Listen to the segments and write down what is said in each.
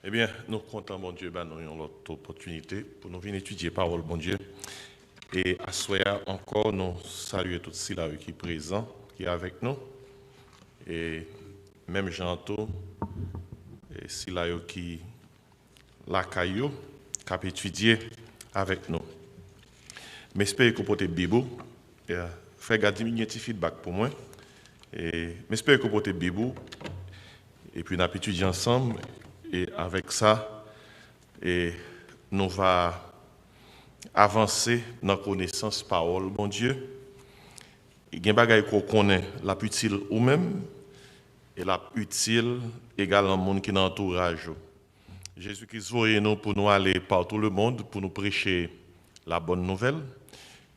Eh bien, nous comptons, bon Dieu, nous avons l'autre opportunité pour nous venir étudier la parole, bon Dieu. Et à ce soir encore, nous saluons tous ceux qui sont présents, qui sont avec nous. Et même Jean-To, et ceux qui la caillou, qui ont étudié avec nous. Mais j'espère que vous portez Bible. Frère, 10 minutes de feedback pour moi. Et j'espère que vous portez Bible. Et puis, nous allons étudier ensemble. Et avec ça, nous allons avancer dans la connaissance parole, bon Dieu. Il y a des choses qu'on connaît, la plus utile ou même, et la plus utile également le monde qui nous entourage. Jésus-Christ voyait nous pour nous aller par tout le monde, pour nous prêcher la bonne nouvelle.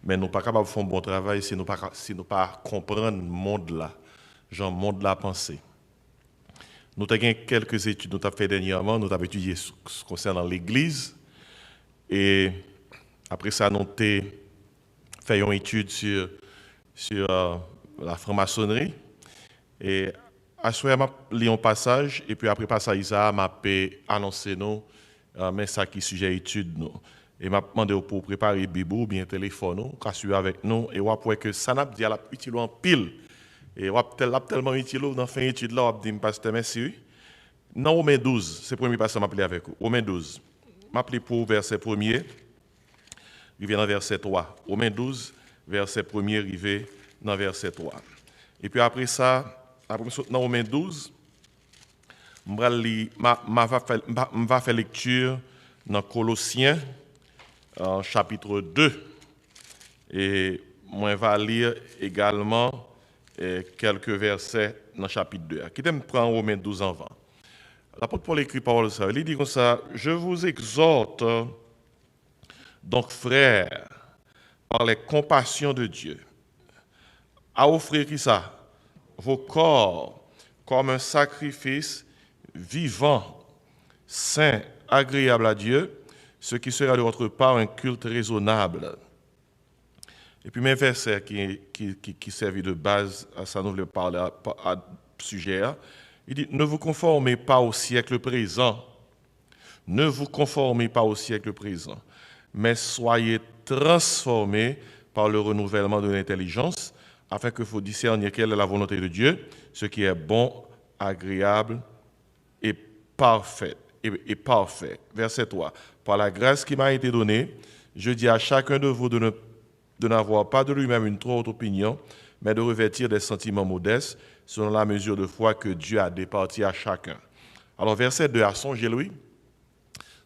Mais nous ne sommes pas capables de faire un bon travail si nous ne pas comprendre le monde là, genre le monde là pensée. Nous avons quelques études, nous avons fait dernièrement, nous avons étudié ce concernant l'Église. Et après ça, nous avons fait une étude sur la franc-maçonnerie. Et à ce moment, je lis un passage, et puis après passage, Isa m'a annoncé nous, mais ça qui est sujet étude nous. Et m'a demandé pour préparer la Bible ou bien téléphone, nous, qu'à suivre avec nous, et on voit que ça n'a dit à la utile en pile. Et on a tellement utile dans fin étude là, on dit pasteur merci. Dans Romains 12, c'est le premier passage m'a appelé avec vous. Romains 12. M'a appelé pour verset 1er. Il vient dans verset 3. Romains 12, verset 1er, arrivé dans verset 3. Et puis après ça, dans Romains 12, je vais faire lecture dans Colossiens, chapitre 2. Et moi, je vais lire également quelques versets dans le chapitre 2. Qui me prend Romains 12 en vent. L'apôtre Paul écrit parole ça. Il dit comme ça: je vous exhorte, donc frères, par les compassions de Dieu, à offrir qui ça? Vos corps comme un sacrifice vivant, saint, agréable à Dieu, ce qui sera de votre part un culte raisonnable. Et puis mes versets qui servent de base à ça, nous voulons parler à sujet. Il dit: ne vous conformez pas au siècle présent. Ne vous conformez pas au siècle présent, mais soyez transformés par le renouvellement de l'intelligence, afin que vous discerniez quelle est la volonté de Dieu, ce qui est bon, agréable et parfait. Verset 3. Par la grâce qui m'a été donnée, je dis à chacun de vous de n'avoir pas de lui-même une trop haute opinion, mais de revêtir des sentiments modestes, selon la mesure de foi que Dieu a départi à chacun. Alors, verset 2, songez-lui.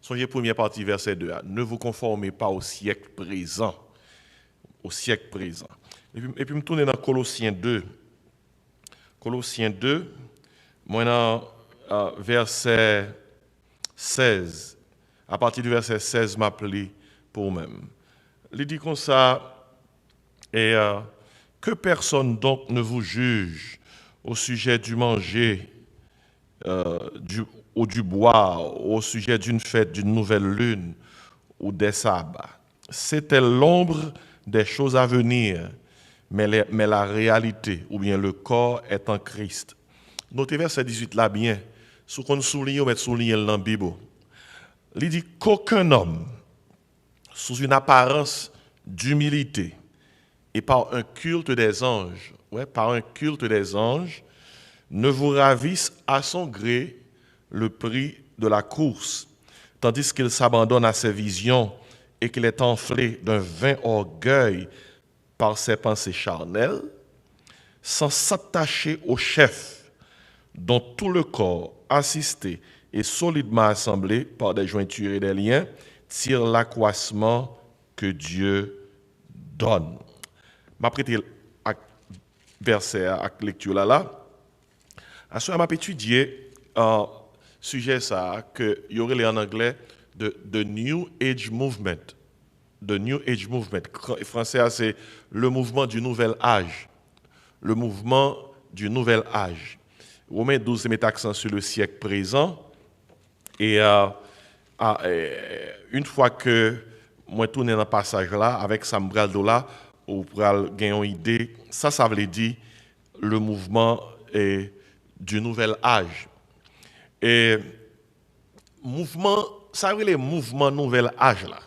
Songez première partie, verset 2. Ne vous conformez pas au siècle présent. Au siècle présent. Et puis me tourner dans Colossiens 2. Colossiens 2, moi dans verset 16. À partir du verset 16, m'appeler pour moi-même. Il dit comme ça, et que personne donc ne vous juge au sujet du manger, ou du boire, au sujet d'une fête, d'une nouvelle lune ou des sabbats. C'était l'ombre des choses à venir, mais la réalité, ou bien le corps, est en Christ. Notez verset 18 là bien, ce qu'on souligne, on met souligner dans la Bible. Il dit qu'aucun homme, sous une apparence d'humilité et par un culte des anges, ne vous ravisse à son gré le prix de la course, tandis qu'il s'abandonne à ses visions et qu'il est enflé d'un vain orgueil par ses pensées charnelles, sans s'attacher au chef, dont tout le corps, assisté et solidement assemblé par des jointures et des liens, tire l'accroissement que Dieu donne. Je vais prêter verset à lecture là. À ce moment, je vais étudier un sujet ça que y aurait en anglais the New Age Movement. The New Age Movement. En français, c'est le mouvement du nouvel âge. Le mouvement du nouvel âge. Romains 12 met accent sur le siècle présent. Et une fois que moi tourne dans le passage là, avec Samuel Dola, ou pour gagner une idée, ça veut dire le mouvement du nouvel âge. Et mouvement, ça veut le mouvement nouvel âge là.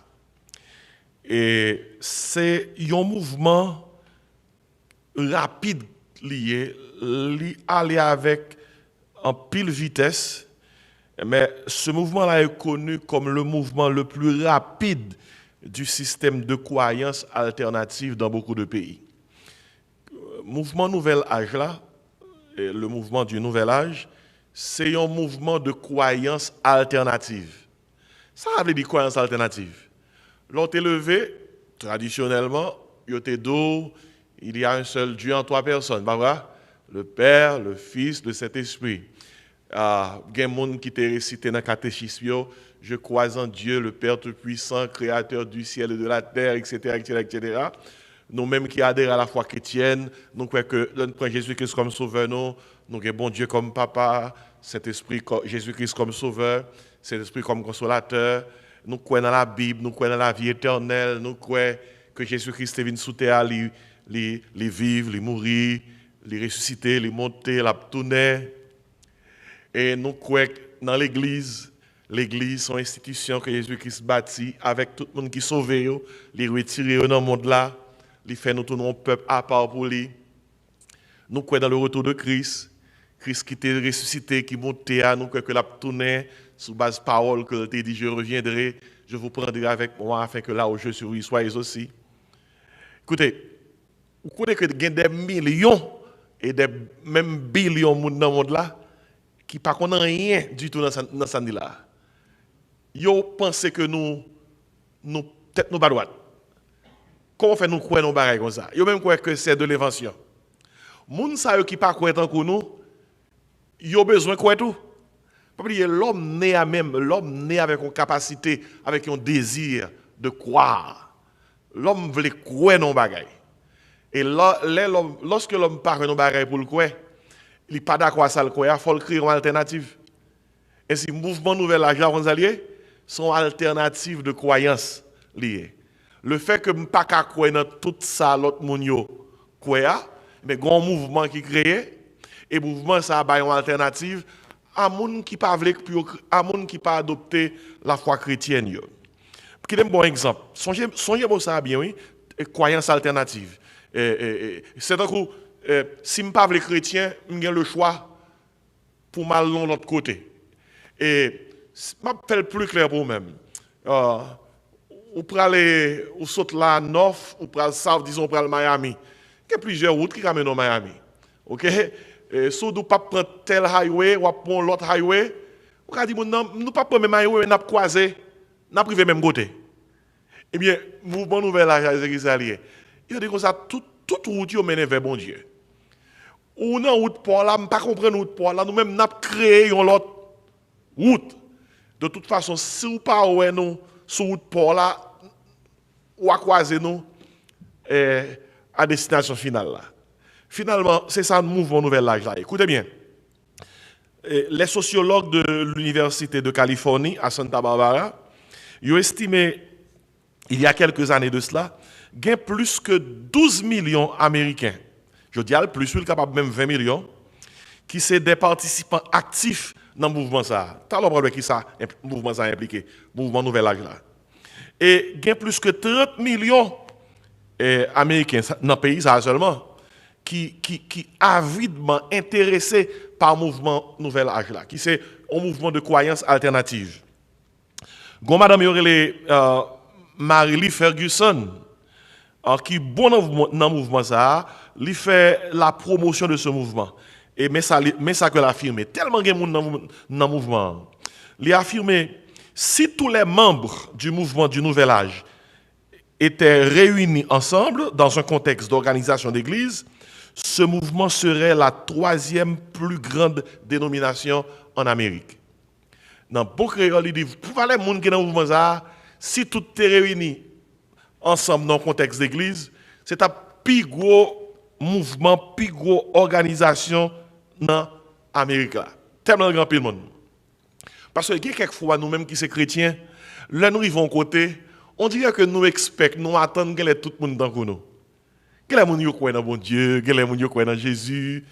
Et c'est un mouvement rapide lié, aller avec en pile vitesse. Mais ce mouvement-là est connu comme le mouvement le plus rapide du système de croyances alternatives dans beaucoup de pays. Mouvement nouvel âge là, le mouvement du nouvel âge, c'est un mouvement de croyances alternatives. Ça veut dire croyances alternatives. L'on t'est levé, traditionnellement, il y a un seul Dieu en trois personnes, pas vrai? Le Père, le Fils, le Saint-Esprit. Il y a des gens qui t'ont récité dans le catéchisme, je crois en Dieu, le Père Tout-Puissant, Créateur du ciel et de la terre, etc., etc., etc. Nous-mêmes qui adhérons à la foi chrétienne, nous croyons que nous prenons Jésus-Christ comme sauveur, nous avons bon Dieu comme papa, Saint-Esprit, Jésus-Christ comme sauveur, Saint-Esprit comme consolateur. Nous croyons dans la Bible, nous croyons dans la vie éternelle, nous croyons que Jésus-Christ est venu sous terre, les vivre, les mourir, les ressusciter, les monter, la tourner. Et nous croyons dans l'Église. L'Église, son institution que Jésus-Christ bâtit avec tout le monde qui sauve, les retirer dans le monde là, les faire nous tourner un peuple à part pour lui. Nous croyons dans le retour de Christ. Christ qui était ressuscité, qui montait à nous, que la tournée sous base parole que tu dit, je reviendrai, je vous prendrai avec moi afin que là où je suis, vous y soyez aussi. Écoutez, vous connaissez que il y a des millions et des même billions de monde dans le monde là qui ne connaissent rien du tout dans ce là. Ils pensent que nous peut-être nous pas droite. Comment fait nous croire nos bagages comme ça? Ils même croient que c'est de l'invention. Les gens qui ne pas croire tant que nous, ils ont besoin de croire tout. L'homme né avec une capacité, avec un désir de croire. L'homme veut croire nos bagages. Et lorsque l'homme parle nos bagages pour le croire, il n'est pas d'accord à ça le croire, il faut créer une alternative. Et si le mouvement nouvel âge là, sont alternatives de croyances liées. Le fait que je ne pas croire dans tout ça, l'autre monde croit, mais il y a un mouvement qui est créé, et le mouvement ça a une alternative à monde qui pas adopté la foi chrétienne. Qui est un bon exemple. Songez pour ça bien oui, croyance alternative. C'est un coup si je pas chrétien, j'ai le choix pour m'aller de l'autre côté. Et je fais le plus clair pour vous-même. Ou pour aller, ou saute là, North, ou pour aller South, disons, pour aller Miami. Il y a plusieurs routes qui ramènent au Miami. OK? Si vous ne pas prendre tel highway, ou prendre l'autre highway, vous pouvez dire, nous ne pas prendre le même highway, nous croiser, nous privé même côté. Eh bien, mouvement nouvel âge à Israël. Il dit comme ça, toute route mène vers bon Dieu. Ou dans route pour là, pas comprendre route pour là, nous-mêmes nous créé une autre route. De toute façon, si vous pas ouais nous sur route pour là, ou à croiser nous à destination finale là. Finalement, c'est ça le mouvement nouvel âge là. Écoutez bien. Les sociologues de l'Université de Californie à Santa Barbara, ils ont estimé il y a quelques années de cela, qu'il y a plus que 12 millions d'Américains, je dis plus, il capable même 20 millions, qui sont des participants actifs dans le mouvement ça. T'as le qui ça, mouvement ça impliqué, mouvement nouvel âge là. Et il y a plus que 30 millions d'Américains dans le pays ça seulement, qui avidement intéressés par le mouvement nouvel âge là, qui c'est un mouvement de croyance alternative. Gon madame yorele Marie-Lee Ferguson, qui est bon dans le mouvement ça, lui fait la promotion de ce mouvement. Et mais ça que l'affirme, tellement de monde dans le mouvement. Il a affirmé, si tous les membres du mouvement du Nouvel Âge étaient réunis ensemble dans un contexte d'organisation d'église, ce mouvement serait la 3e plus grande dénomination en Amérique. Dans beaucoup de créoles, il dit, pour les gens qui sont dans le mouvement ça, si tout est réuni ensemble dans un contexte d'église, c'est un plus gros mouvement, plus gros organisation dans l'Amérique. Tellement grand pile monde. Parce que quelquefois, nous-mêmes qui sommes chrétiens, là nous arrivons côté, on dirait que nous expectons, nous attendons que tout le monde dans nous. Que les gens qui croient dans bon Dieu, que les gens qui croient dans Jésus.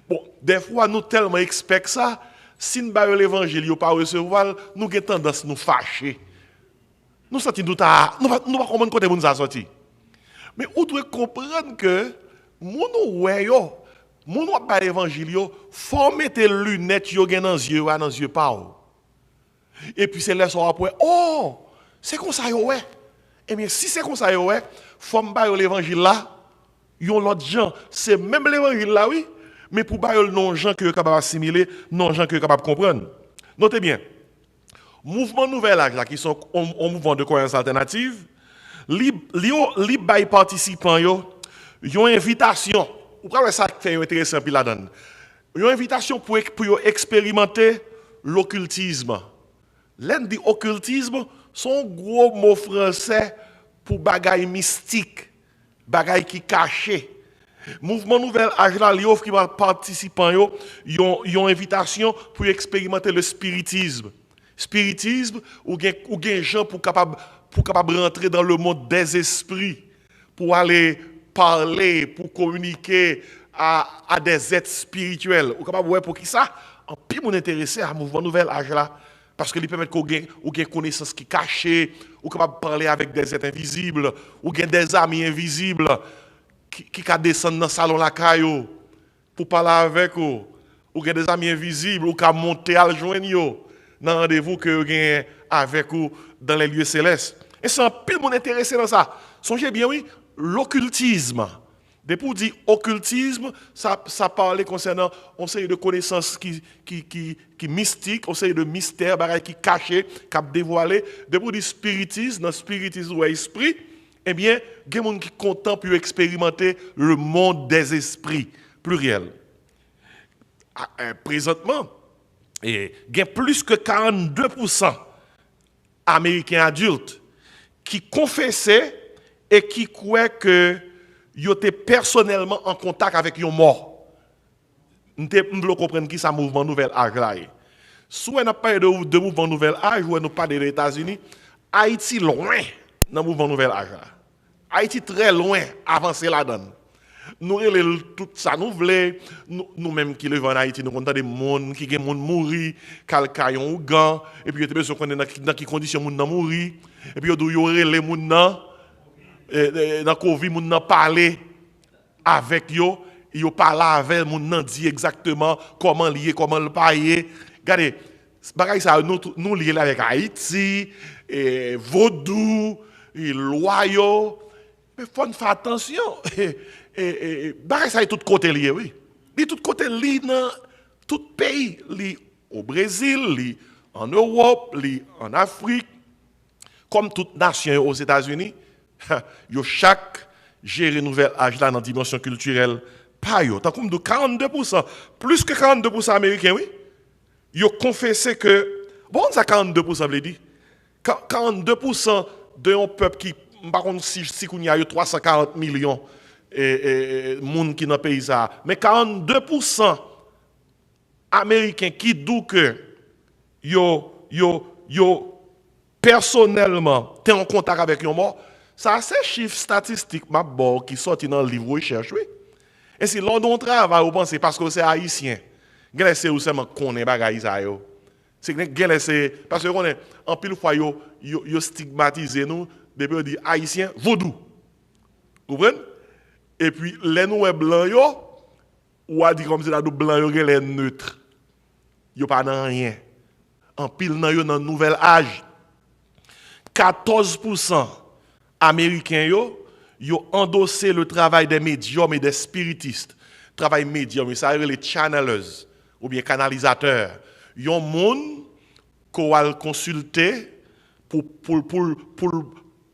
Bon, des fois, nous tellement expectons ça, si nous avons l'évangile, nous pas recevoir, nous avons tendance à nous fâcher. Nous sentons nous pas comprendre côté nous a sorti. Mais vous devez comprendre que moun wap ba l'évangile yo, faut mettre lunettes yo gen dans yeux pas. Et puis c'est là ça après, oh, c'est comme ça yo ouais. Eh bien si c'est comme ça yo ouais, faut me ba l'évangile là, yon l'autre gens, c'est même l'évangile là oui, mais pour ba non gens que capable assimiler, non gens que capable comprendre. Notez bien. Mouvement Nouvel Âge là qui sont un mouvement de croyance alternative, li bay participants yo, yon invitation. Ou pas ça fait intéressant puis la donne. Une invitation pour expérimenter l'occultisme. L'un dit occultisme son gros mot français pour bagaille mystique, bagaille qui caché. Mouvement Nouvel Âge là, li offre qui participants yo, yon invitation pour expérimenter le spiritisme. Spiritisme ou gen gens pour capable rentrer dans le monde des esprits, pour aller parler, pour communiquer à des êtres spirituels. Ou capable ouais pour qui ça? En plus mon intéressé à mouvement Nouvel Âge là parce que lui permet qu'on gagne connaissance qui cachée, ou capable parler avec des êtres invisibles, ou gagne des amis invisibles qui descendent dans le salon la caillou pour parler avec eux, ou gagne des amis invisibles ou ka monter à le joindre dans rendez-vous que vous gagne avec eux dans les lieux célestes. Et c'est un pile mon intéressé dans ça. Songez bien oui, l'occultisme. Depuis qu'on dit occultisme, ça parlait concernant une série de connaissances qui mystiques, une série de mystères, qui cachés, qui dévoilés. Depuis qu'on dit spiritisme, dans le spiritisme ou esprit, eh bien, il y a des gens qui sont contents pour expérimenter le monde des esprits, pluriel. Présentement, il y a plus que 42% Américains adultes qui confessaient et qui croient que ils étaient personnellement en contact avec un mort. Nous devons comprendre qui est ce mouvement Nouvel Âge là. Soit on pas de mouvement Nouvel Âge, ou on pas des États-Unis, Haïti loin dans le mouvement Nouvel Âge là. Haïti très loin, avancé là-dedans. Nous relèvons tout ça, nous voulons, nous-mêmes qui vivons en Haïti, nous comptons des gens qui ont mourir, calcaillon ou gants, et puis nous sommes dans quelles conditions nous avons mourir, et puis nous relèvons les gens dans le Covid, nous avons parlé avec eux, ils ont parlé avec eux, nous avons dit exactement comment lier, comment le payer. Regardez, nous lions avec Haïti, Vaudou, Loyaux, mais il faut faire attention. Ça est tout côté lié, oui. Il est tout côté lié dans tout pays, lié au Brésil, lié en Europe, lié en Afrique, comme toute nation aux États-Unis. Yo chaque gérer Nouvel Âge là dans la dimension culturelle, pas yo. Tant comme de 42%, plus que 42% américains, oui. Yo confessé que, bon, ça 42% veut dire, 42% d'un peuple qui, par contre, si il y a 340 millions de monde qui dans le pays, mais 42% américains qui disent que yo personnellement, tu es en contact avec un mort, ça c'est chiffre statistique qui sorti dans le livre de recherche, oui. Et si l'on on travaille, vous pensez parce que c'est haïtien. C'est où seulement qu'on est bagaille ça yo. C'est parce que on est en pile fois yo stigmatisé nous depuis on dit haïtien vaudou. Vous comprenez? Et puis les nous blanc yo ou a dit comme si la blanc yo les neutre. Yo pas dans rien. En pile nan yo dans Nouvel Âge. 14% américains yo endossé le travail des médiums et des spiritistes. Travail médium, ça veut dire les channelers ou bien canalisateurs. Yon moun qu'on va consulter pour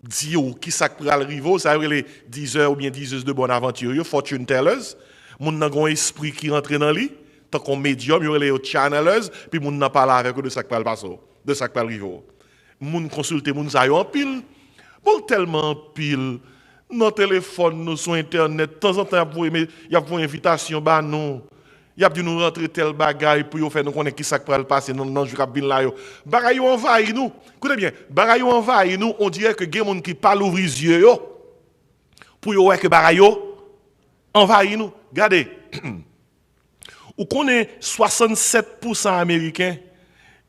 dire qui ça peut arriver, ça veut dire les diseurs ou bien diseuses de bonne aventure, fortune tellers. Moun nan gon esprit qui rentre dans lui, tant qu'on médium, yo les channelers, puis moun nan parle avec eux de ça qui peut passer, de ça qui peut arriver. Moun consulter moun sa yo en pile. Bon tellement en pile. Nos téléphones, nous sur internet, de temps en temps il y a une invitation bah nous. Il y a dit nous rentrer tel bagaille pour faire nous connaître qui ça peut passer dans le jour bin là yo. Bagaille envahi nous. Écoutez bien, bagaille envahi nous, on dirait que des gens qui parlent ouvrir les yeux yo pour yo voir que bagaille envahi nous. Regardez. Ou qu'on est 67% américains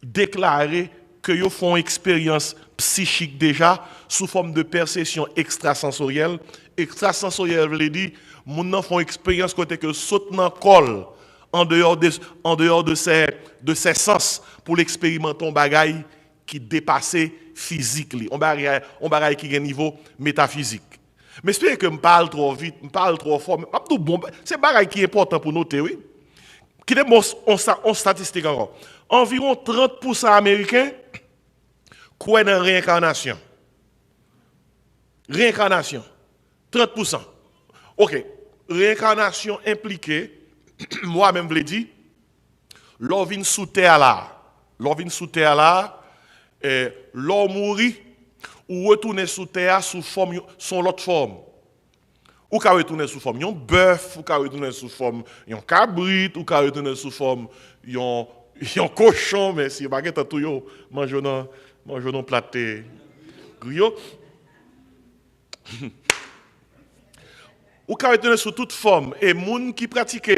déclarés que ils font expérience psychique déjà sous forme de perception extrasensorielle. Extrasensorielle veut dire moun nan font expérience côté que saute dans col en dehors de ses sens pour l'expérimenter un bagay qui dépasse physique on bagay qui a un niveau métaphysique. Mais j'espère que je parle trop vite, je parle trop fort, c'est un bagay qui est important pour noter, oui. Qui est en statistique encore. Environ 30% américains croient dans la réincarnation. Réincarnation. 30%. OK. Réincarnation impliquée, moi-même je l'ai dit, l'on vient sous terre là. L'on vient sous terre là, l'on mourit ou retourner sous terre sous forme, son l'autre forme. Ou ka retourner sous forme yon bœuf, ou ka retourner sous forme yon cabrit, ou ka retourner sous forme yon cochon, mais si baguette tout yo mange non platé griot. Ou ka retourner sous toute forme et moun qui pratique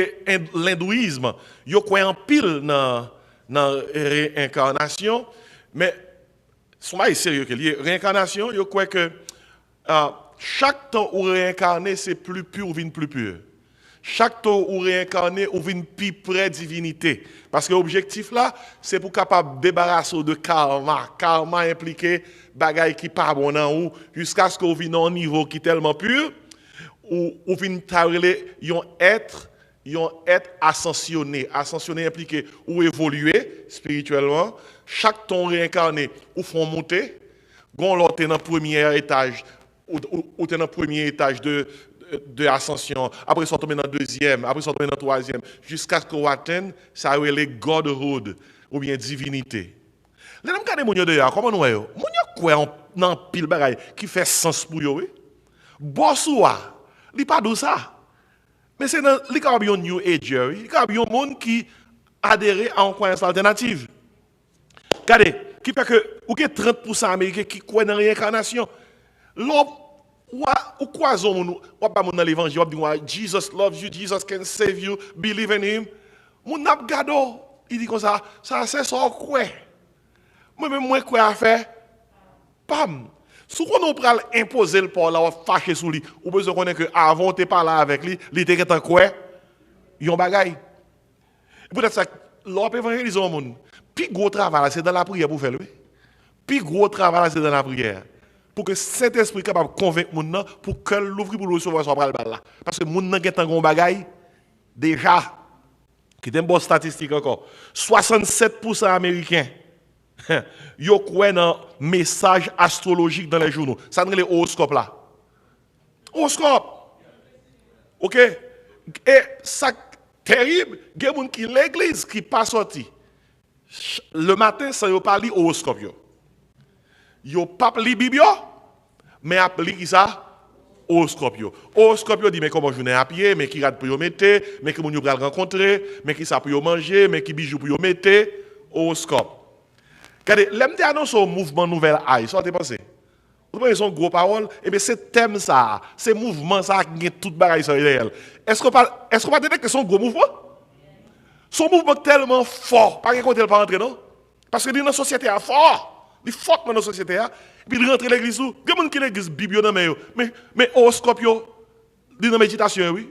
l'hindouisme, yo croit en pile dans réincarnation, mais son est sérieux que lié réincarnation, yo croit que chaque temps où réincarné, c'est plus pur ou vient plus pur. Chaque temps où réincarné, ou vient plus près de divinité. Parce que l'objectif là, c'est pour capable débarrasser de karma. Karma impliqué bagaille qui pas bon en ou jusqu'à ce qu'on vienne à un niveau qui est tellement pur ou vienne tarler yon être ascensionné. Ascensionné impliqué ou évoluer spirituellement. Chaque temps réincarné ou font monter. Gon l'autre dans le premier étage ou dans le premier étage de ascension, après ça tombe dans le deuxième, après ça tombe dans le troisième, jusqu'à ce qu'on atteigne, ça va les godhood, ou bien divinité. Là, nous regardons mon dehors, comment nous voyons? Mon quoi dans pile bagaille qui fait sens pour eux? Bossoua, il pas de ça. Mais c'est dans les carabins New Age, les carabins monde qui adhèrent à une croyance alternative. Regardez, qui fait que ou que 30% américains qui croient dans la réincarnation. Ou quoi ou pas dans l'évangile, Jesus loves you, Jesus can save you, believe in him. Mon ap gado, il dit comme ça c'est ça quoi. Moi-même moi quoi à faire? Pam. Si on pral imposer le port là, on fâcher sous lui, ou besoin connaître que avant t'es pas là avec lui, il était en quoi? Yon bagay. Peut-être ça l'op évangéliser au monde. Puis gros travail c'est dans la prière pour faire lui. Puis gros travail c'est dans la prière. Pour que cet esprit capable de convaincre les gens pour que l'ouvre pour recevoir son bras là. Parce que les gens qui ont un bagay déjà, qui est une bonne statistique encore, 67% américains, ils croient dans les messages astrologiques dans les journaux. Ça n'est pas les horoscopes là. Horoscope. OK? Et ça terrible, il y a des gens qui l'église qui pas sorti. Le matin, ça ne pas lire horoscope. Yo pas li Bible, mais appli qui ça horoscope yo. Horoscope yo dit mais comment journée à pied, mais qui rate pour yo mettre, mais qui moun yo pral rencontrer, mais qui ça pour yo manger, mais qui bijou pour yo mettre, horoscope. Regardez, l'aime te annonce au mouvement Nouvelle Aïe, ça te pensez? Vous voyez son gros parole, et bien c'est thème ça, c'est mouvement ça qui est tout bagaille ça réel. Est-ce qu'on pas dire que son gros mouvement? Son mouvement tellement fort, pas qu'on pas rentrer non? Parce que dans la société est fort. Il faut dans la société, puis il rentre à l'église. Il y a des gens qui l'église Bible dans mais horoscope, dans la méditation, oui.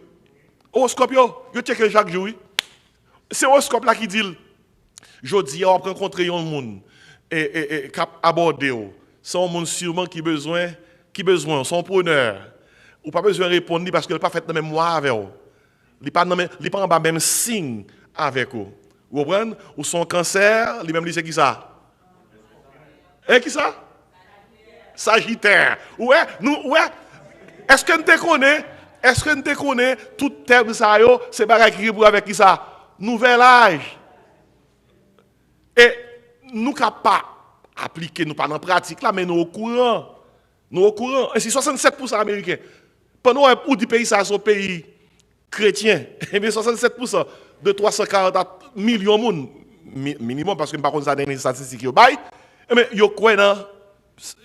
Horoscope, il check chaque jour, oui. C'est horoscope là qui dit, je dis, on va rencontrer un monde et aborder. C'est un monde sûrement qui besoin, son preneur. Ou pas besoin de répondre parce qu'il n'a pas fait le même mois avec vous. Il n'est pas en bas même signe avec vous. Vous comprenez? Ou son cancer, lui-même, il sait qui ça? Et qui ça? Sagittaire. Ouais. Est-ce que nous te connaissons tout terme ça yo, c'est bagay qui pour avec qui ça? Nouvel âge. Et nous ne pas appliquer, nous pas dans la pratique là, mais nous au courant. Et c'est 67% américains. Pendant où du pays ça, son pays chrétien, et bien 67% de 340 millions de monde minimum parce que par contre ça donne une statistique yo bay. Mais yo quoi dans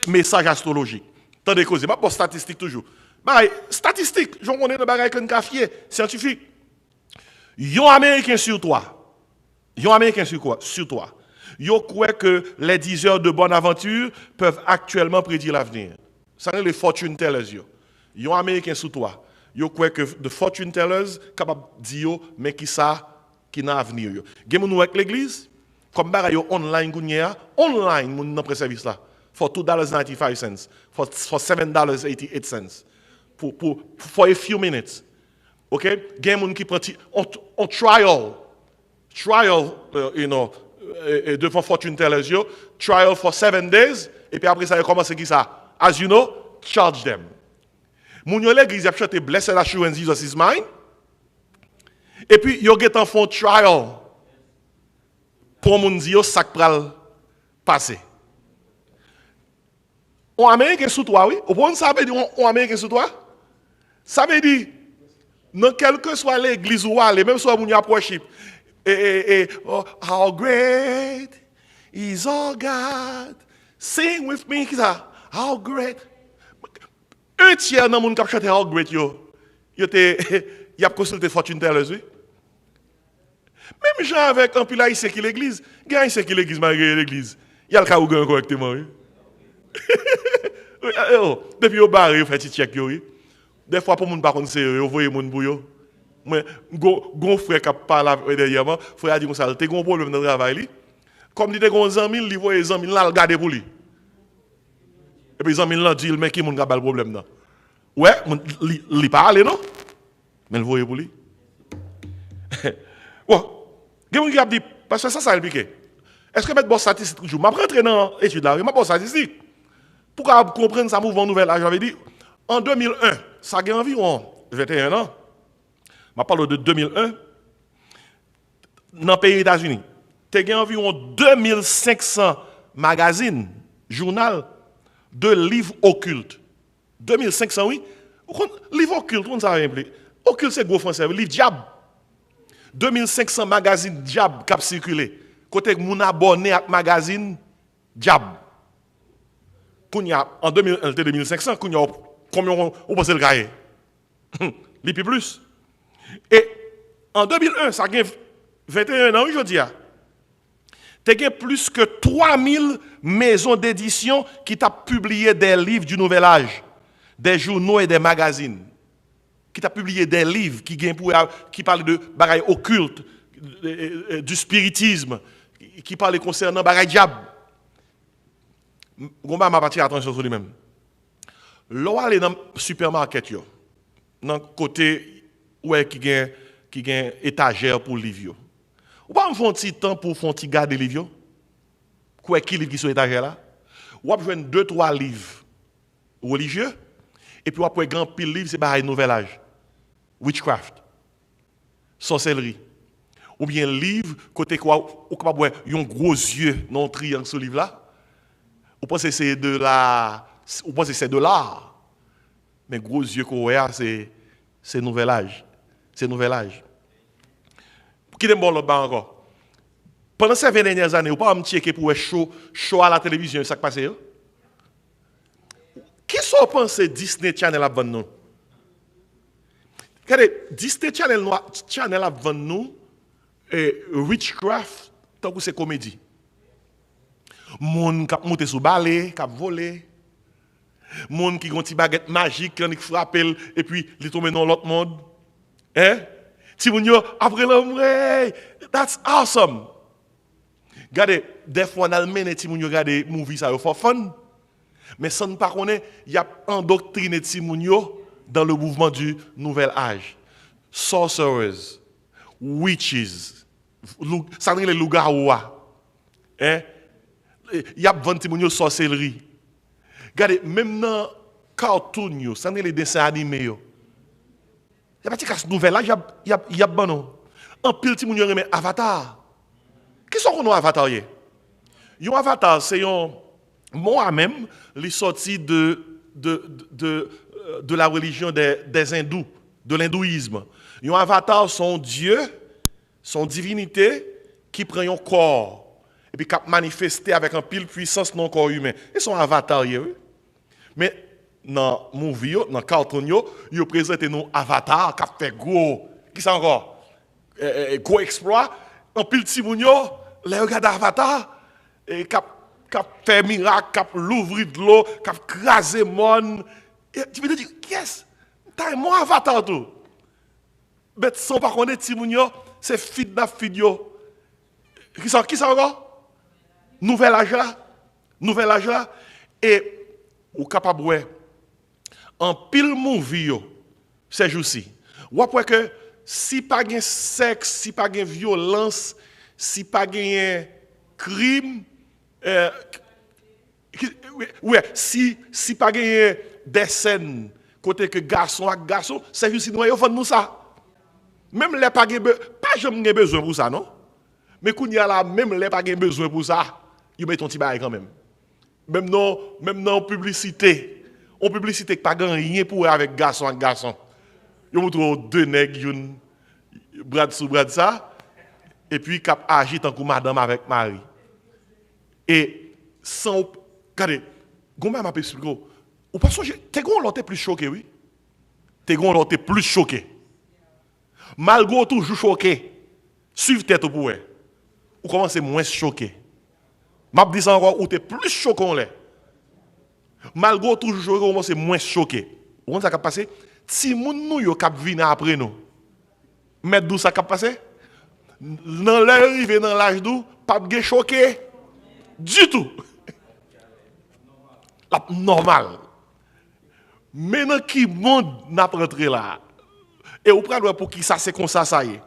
message astrologique. Tandis que c'est pas pour statistique toujours. Bah statistique, j'en connais de bagaille qu'on cafier scientifique. Yon Américain sur toi. Yon Américain sur quoi? Sur toi. Yon croit que les 10 heures de bonne aventure peuvent actuellement prédire l'avenir. Ça c'est les fortune tellers. Yon Américain sur toi. Yon croit que the fortune tellers capable de dire mais qui ça qui n'a avenir yo. Gen moun avec l'église comme bagay yo online online moun nan pré-service là for $2.95 for $7.88 for a few minutes. OK? Gen moun qui prend on trial devant fortune tellers yo, trial for 7 days et puis après ça yo commence qui ça? As you know, charge them. Moun yo l'église a chanté blessed assurance Jesus is mine. Et puis, yo get en font trial pour moun di yo sak pral passer. On Américain sous toi, oui. Ou bon ça veut dire on Américain sous toi? Ça veut dire, dans quelle que soit l'église ou aller, même si on y approche, oh, how great is our God. Sing with me, how great. Un tiers dans moun k'ap chante how great yo y a consulté fortune tellers, oui. Même gens avec un pile haïtien qui l'église, gagne c'est qui l'église malgré l'église. Il y a le cas où gagne correctement, oui. Depuis au bar, il fait petit check, oui. Des fois pour moun pas connaître sérieux, vous voyez moun pour yo. Mais gon frère qui parle derrière moi, frère a dit comme ça, t'es gon problème dans le travail. Comme dit t'es gon 100 000, il voit 100 000 là, le garder pour lui. Et puis 100 000 là dit mais qui moun ka pas le problème là. Ouais, il parle non? Mais le voyez pour lui. Bon, quelqu'un qui a dit, parce que ça a piqué. Est-ce que mettre bon statistique toujours? Je rentré dans l'étude là, je bon statistique. Pour comprendre ça mouvement nouvel âge, j'avais dit, en 2001, ça a environ 21 ans. Je parle de 2001, dans le pays des États-Unis. Il y a environ 2500 magazines, journaux de livres occultes. 2500, oui. Livre occulte, on ne sait rien. Occulte, c'est gros français. Livre diable. 2500 magazines diable qui ont circulé. Côté mon abonné à magazine diable. En 2500, combien on pense le gagner? Lipi plus. Et en 2001, ça a 21 ans, je dis. Tu as plus que 3000 maisons d'édition qui t'ont publié des livres du Nouvel Âge, des journaux et des magazines. Qui t'a publié des livres qui parlent de bagailles occultes, du spiritisme, qui parlent concernant bagailles diable. Gomba m'a parti attention sur lui-même. L'on aller dans le supermarché, dans le côté où est qui gagne étagère pour livres. Ou pas me font un petit temps pour faire un petit garder les livres. Quoi qui livre qui sont étagère là? Ou pas joindre 2-3 livres religieux et puis ou pas grand pile livre c'est bagaille nouvel âge. Witchcraft, sorcellerie, ou bien livre côté quoi ou capable un gros yeux dans un triangle ce livre là, ou pensez c'est de l'art, mais gros yeux qu'on voit c'est nouvel âge, Qui est bon là-bas encore? Pendant ces 20 dernières années, ou pas me checker pour show à la télévision ça qui passe? Qui sont pensé Disney Channel à vendre nous? Regardez, Disney Channel a vendu nous witchcraft tant que c'est comédie. Moun qui monte sous balai, qui volé. Moun qui ont une baguette magique, qui frappe et puis il tombe dans l'autre monde. Hein? Si moun yo après l'homme, that's awesome. Regardez, des fois on a mené ti moun yo regarder movie ça for fun. Mais sans ne pas connaître, il y a endoctriné ti moun yo dans le mouvement du nouvel âge. Sorcerers, witches, ça les loups-garous. Hein? Il y a 20 moun yo sorcellerie. Regardez, même dans cartoon yo, ça les dessins animés yo. Il y a pas de nouvel âge, il y a bon. En pile ti moun yo remet Avatar. Qui sont qu'on Avatar yé? Yon Avatar c'est moi-même les sorti de la religion des hindous, de l'hindouisme. Un avatar, son Dieu, son divinité, qui prend un corps et puis qui manifesté avec un pile puissance dans le corps humain. Et son avatar, oui. Mais dans le movie, dans le cartoon, il présente un avatar qui fait gros. Qui c'est encore? gros exploit, en pile ti moun yo, les regarde Avatar et cap fait miracle, cap l'ouvrir de l'eau, cap craser monde. Et tu me dis yes, t'as mon Avatar tout. Mais sans pas connaître ti moun yo, c'est fit yo. Qui ça encore? Nouvel âge là et ou capable ouais. En pile movie yo, ces jours-ci. Ou après que si pas de sexe, si pas de violence, si pas de crime, si pas de des scènes côté que garçon avec garçon, c'est juste nous yo nous ça. Même les pas pas jamais besoin pour ça non. Mais qu'on y a là même les pas besoin pour ça, ils mettent ton petit bail quand même. Même non publicité. En publicité pas rien pour avec garçon avec garçon. Ils montrent deux nègres, bras sous bras ça, et puis cap agit tant que madame avec mari. Et sans, regardez, gomme m'a expliqué. Ou pas songer, t'es gon l'autre plus choqué oui. T'es gon l'autre plus choqué. Malgré toujours choqué. Suivre tête pour eux. Ou commencez moins choqué. M'a dit ça encore ou t'es plus choquant là. Malgré toujours choqué, commence moins choqué. Vous comprenez ça qui a passé? Si moun nou yo k'ap vinn après nous. Mettre d'où ça k'ap passé? Dans l'arrivée dans l'âge d'où pas de choqué du tout. La normal. Maintenant qui monde n'a pas rentré là. Et au prendre pour qui ça c'est comme ça y est.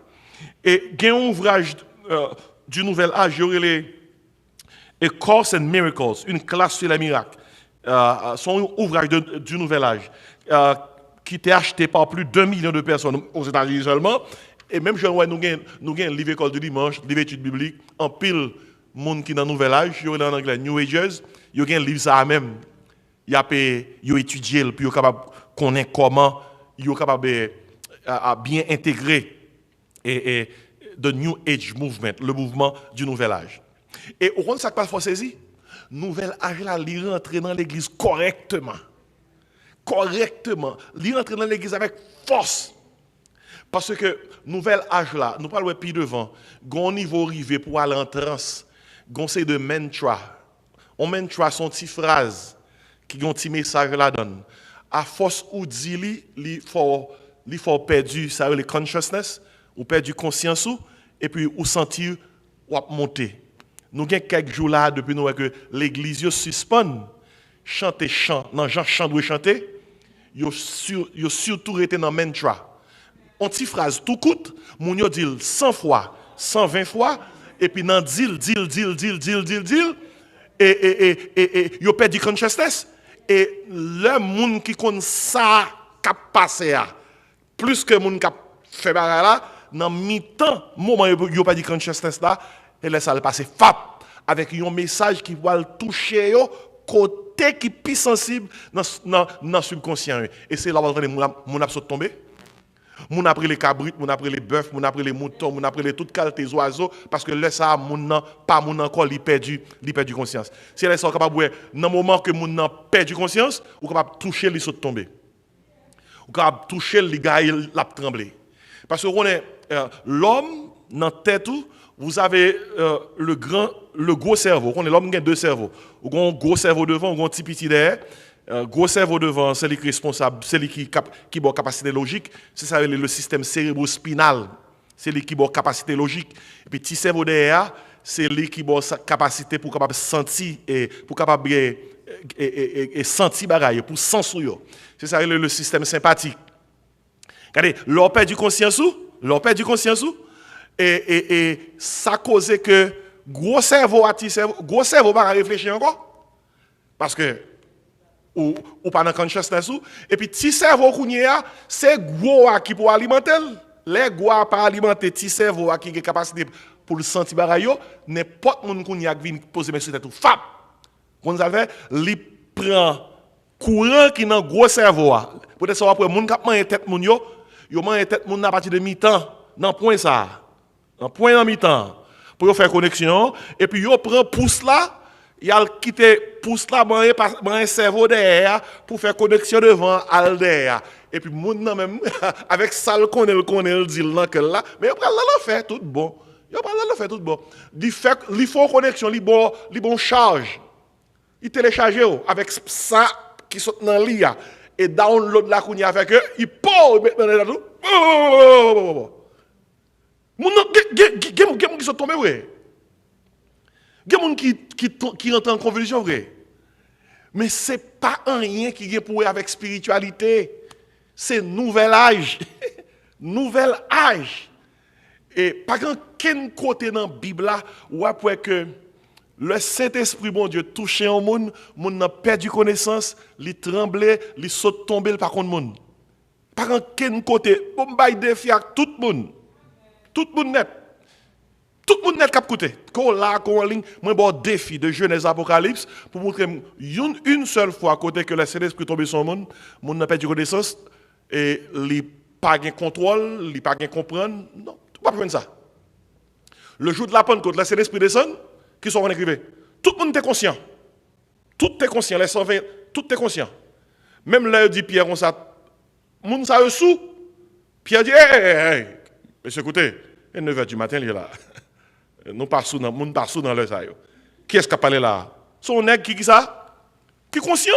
Et il y a un ouvrage du nouvel âge, il y a A Course in Miracles, une classe sur les miracles. Son ouvrage du nouvel âge qui était acheté par plus d'1 million de personnes aux États-Unis seulement. Et même nous avons un livre école du dimanche, livre études bibliques, en pile monde qui dans le nouvel âge, il y a en anglais New Agers, il y a un livre ça même. Il y a étudié puis il est capable de connaître comment il est capable à bien intégrer et the New Age Movement, le mouvement du nouvel âge. Et au fond, ça passe faut saisir. Nouvel âge là, il rentre dans l'église correctement. Correctement. Il rentre dans l'église avec force. Parce que nouvel âge là, nous parlons plus devant, gon niveau arrivé pour aller en transe, gon c'est de mantra. On mantra son petite phrase qui ont un petit message là-dedans. À force ou dit il faut perdre ça le consciousness, ou perdre conscience et puis ou sentir ou monter. Nous avons quelques jours là depuis nous que l'église suspend chanter chant, dans Jean chant doit chanter, yo surtout été dans mantra. On petite phrase tout coûte, moun yo dit 100 fois, 120 fois et puis dans deal et yo perdu consciousness et le monde qui connaît ça cap passer plus que moun cap fait bagarre là dans mi-temps moment yo perdu consciousness là et laisse ça passer fap avec un message qui va le toucher yo côté qui plus sensible dans subconscient et c'est là où mon a tombé. Moun après les cabrites, moun après les bœufs, moun après les moutons, moun après les toutes qualités des oiseaux parce que là ça moun pas moun encore il perdu conscience. Si elle sont capable dans moment que moun nan perdu conscience, ou capable toucher les saute tomber. Ou capable toucher les gars l'a trembler. Parce que on est l'homme dans tête vous avez le gros cerveau, on est l'homme qui a deux cerveaux. Ou un gros cerveau devant, ou un petit derrière. Gros cerveau devant, c'est lui qui est responsable, c'est lui qui a capacité logique, c'est ça le système cérébro-spinal, c'est lui qui a capacité logique. Et puis petit cerveau derrière, c'est lui qui a capacité pour capable sentir et pour capable et sentir bagaille, pour sentir. C'est ça le système sympathique. Regardez, l'on perd du conscience et ça cause que gros cerveau pas réfléchir encore parce que ou pas dans consciousness et puis petit cerveau kounya c'est gros qui pour alimenter les gros pas alimenter petit cerveau qui a capacité pour le sentir bagayo n'importe monde kounya qui vient poser mes sur tête tout fap on savait li prend courant qui dans gros cerveau peut-être ça après monde qui manger tête moun yo manger tête moun à partir de mi-temps dans point ça en point en mi-temps pour faire connexion et puis yo prend pouce là il a quitté pouce là un cerveau derrière pour faire connexion devant al derrière et puis moun nan même avec ça le connaît dit là que là mais après là le fait tout bon. Yo pas là le fait tout bon. Il faut connexion, il bon charge. Il télécharge avec ça qui saute dans l'IA et download la kounya avec eux, il pose maintenant là tout. Moun qui sont tombés vrai. Gen moun qui rentre en convulsion vrai. Mais c'est pas un rien qui est pour avec spiritualité. C'est nouvel âge. Nouvel âge. Et par contre, quel côté dans la Bible là où après que le Saint-Esprit bon Dieu touche un monde, monde n'a perdu connaissance, il tremblait, il saute tomber par contre monde. Par contre, quel côté bon bail défi à tout le monde. Tout le monde net. Tout le monde net cap côté. Quand là qu'on en ligne, moi bon défi de Genèse Apocalypse pour montrer une seule fois à côté que le Saint-Esprit tombe sur le monde, monde n'a perdu connaissance et il pas gain contrôle, il pas gain comprendre. Non, pas besoin de ça. Le jour de la Pentecôte, le Saint-Esprit descend, qui sont en écrivain. Tout le monde est conscient. Tout est conscient, les 120, tout est conscient. Même là, il dit Pierre, on ça, moun ça sous. Pierre dit, hey, monsieur, écoutez, 9h du matin, il est là. Nous pas sous, moun pas sous dans l'heure ça. Qui est-ce qui a parlé là? Son nègre qui ça? Qui est conscient.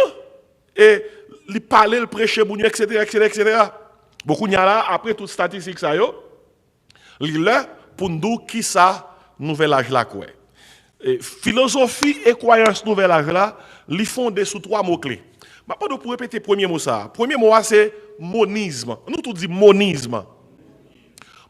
Et il parle, il prêche, etc. Beaucoup de là, après toute statistique ça, il est là pour nous dire qui ça, nouvel âge là, quoi. Philosophie et croyance nouvel âge là, ils fondent sur 3 mots-clés. Je ne vais pas répéter le premier mot ça. Le premier mot c'est monisme. Nous tout dit monisme.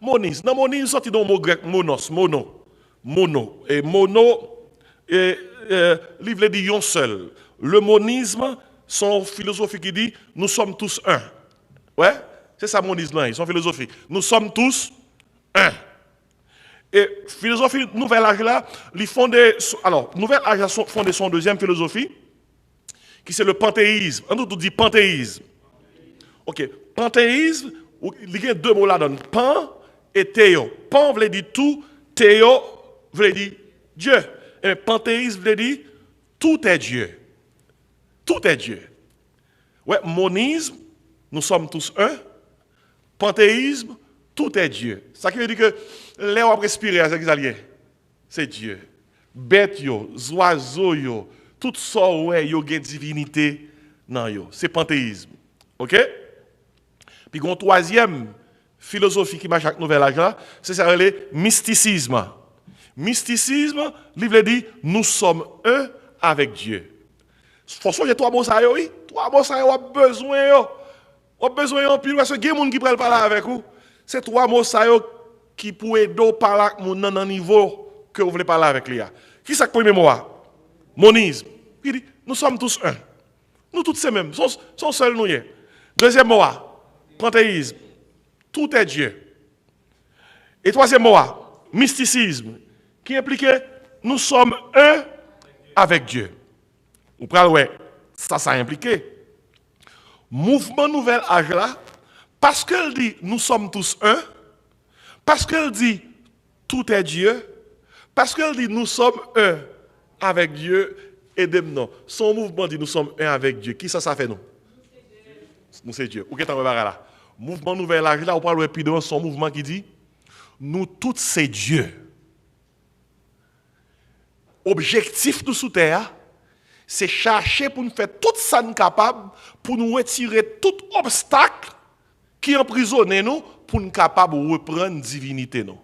Monisme. Dans monisme, sorti dans le mot grec monos, mono. Et mono, livre dit yon seul. Le monisme, son philosophie qui dit nous sommes tous un. Ouais, c'est ça monisme là, son philosophie. Nous sommes tous un. Et philosophie nouvel âge là, nouvel âge a fondé son deuxième philosophie, qui c'est le panthéisme. On nous dit panthéisme. Ok, panthéisme, il y a 2 mots là-dedans, pan et théo. Pan veut dire tout, théo veut dire Dieu. Et panthéisme veut dire tout est Dieu. Tout est Dieu. Ouais, monisme, nous sommes tous un. Panthéisme, tout est Dieu. Ça qui veut dire que l'air à respirer, c'est Dieu. Bête, oiseaux, tout ça, ouais, il y a une divinité. Non, c'est panthéisme. OK? Puis, une troisième philosophie qui marche avec nouvel âge là, c'est ça, le mysticisme. Mysticisme, le livre dit, nous sommes un avec Dieu. Franchement, j'ai 3 mots ça, oui. 3 mots ça, on a besoin. On a besoin, puis, parce que il y a des gens qui prennent parler avec vous. C'est 3 mots ça, qui pourraient parler avec vous dans un niveau que vous voulez parler avec lui. Qui c'est le premier mot? Monisme. Il dit, nous sommes tous un. Nous tous ces mêmes. Sont seuls nous. Deuxième mot, panthéisme. Tout est Dieu. Et troisième mot, mysticisme. Qui implique nous sommes un avec Dieu. Vous prenez, ça a impliqué. Mouvement nouvel âge là, parce qu'elle dit nous sommes tous un, parce qu'elle dit tout est Dieu, parce qu'elle dit nous sommes un avec Dieu, aidez-nous. Son mouvement dit nous sommes un avec Dieu. Qui ça fait nous? Nous c'est Dieu. Ou qu'est-ce que là? Mouvement nouvel âge là, on parle de son mouvement qui dit nous tous c'est Dieu. Objectif de sous terre, c'est chercher pour nous faire tout ça nous capable, pour nous retirer tout obstacle qui emprisonne nous, pour nous capable de reprendre la divinité. Nous.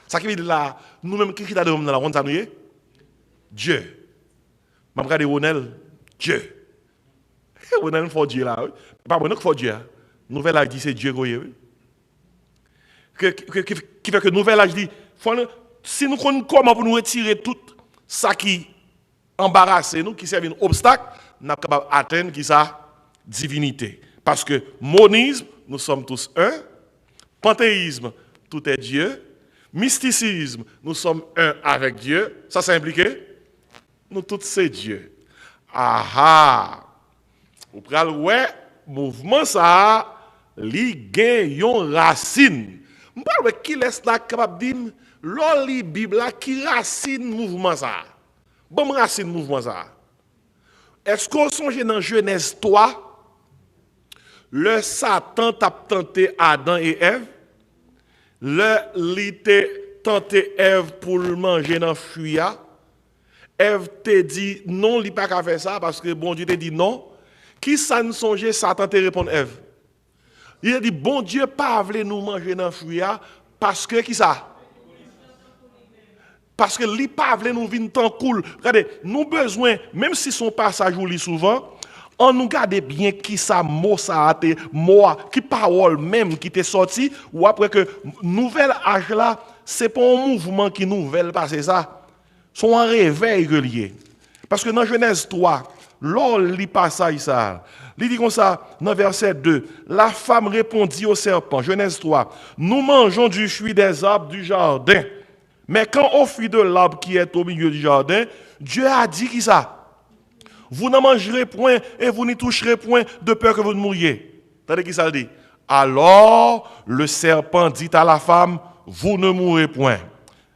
Ça qui veut dire là, nous-mêmes, qui t'a donné dans la ronde, Dieu. Je regarde Ronel, Dieu. Ronel, il faut Dieu là. Pas bon, il faut Dieu. Nouvel âge dit c'est Dieu. Qui fait que nouvel âge dit, si nous connaissons comment pour nous retirer tout ça qui embarrasse nous, qui sert d'obstacle, nous sommes capables d'atteindre qui ça divinité. Parce que monisme, nous sommes tous un. Panthéisme, tout est Dieu. Mysticisme, nous sommes un avec Dieu. Ça, c'est impliqué? Nous tous, c'est Dieu. Ah! Vous prenez le mouvement, ça, li gagne une racine. Je parle qui laisse la capable de dire, l'oli Bible, qui racine mouvement, ça? Bon, racine mouvement, ça. Est-ce qu'on songe dans Genèse 3? le Satan t'a tenté Adam et Ève, il t'a tenté Ève pour le manger dans le fruit. Ève t'a dit non, il n'a pas qu'à faire ça parce que bon Dieu t'a dit non. Qui ça ne songeait, Satan t'a répondu Ève. Il a dit bon Dieu pas voulu nous manger dans le fruit parce que qui ça? Parce que li pas voulu nous vinn tant cool. Regardez, nous besoin même si son passage ou lit souvent, on nous garde bien qui ça mot ça a été moi qui parole même qui t'est sorti ou après que nouvel âge là, c'est pas un mouvement qui nouvelle passer ça. Son un réveil relié. Parce que dans Genèse 3, lors li passage ça, il dit comme ça dans verset 2, la femme répondit au serpent, Genèse 3, nous mangeons du fruit des arbres du jardin. Mais quand au fruit de l'arbre qui est au milieu du jardin, Dieu a dit qui ça? Vous n'en mangerez point et vous n'y toucherez point de peur que vous ne mouriez. Attendez qui ça dit? Alors le serpent dit à la femme, vous ne mourrez point.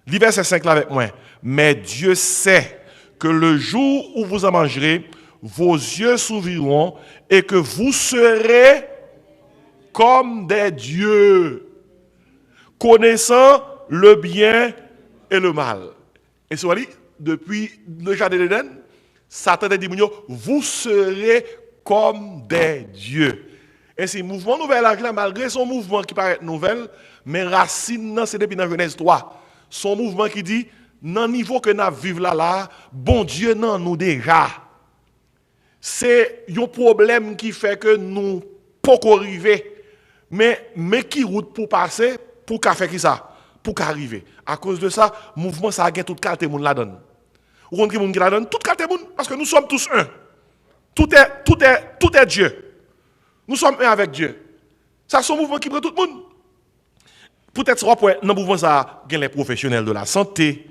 Lis verset 5 là avec moi. Mais Dieu sait que le jour où vous en mangerez, vos yeux s'ouvriront et que vous serez comme des dieux, connaissant le bien et le mal. Et c'est depuis le jardin d'Éden, Satan a dit, vous serez comme des dieux. Et c'est mouvement nouvel âge là, malgré son mouvement qui paraît nouvel, mais racine, c'est depuis dans Genèse 3. Son mouvement qui dit, dans le niveau que nous vivons là, bon Dieu non nous déjà. C'est un problème qui fait que nous ne pouvons pas arriver. Mais qui route pour passer, pour qu'à faire qui ça? Pour qu'arriver. À cause de ça, le mouvement, ça a gagné toute qualité de la donne. Vous comprenez qui la donne? Toute qualité de monde, parce que nous sommes tous un. Tout est Dieu. Nous sommes un avec Dieu. Ça, c'est un mouvement qui prend tout le monde. Peut-être dans le mouvement, ça il y a les professionnels de la santé,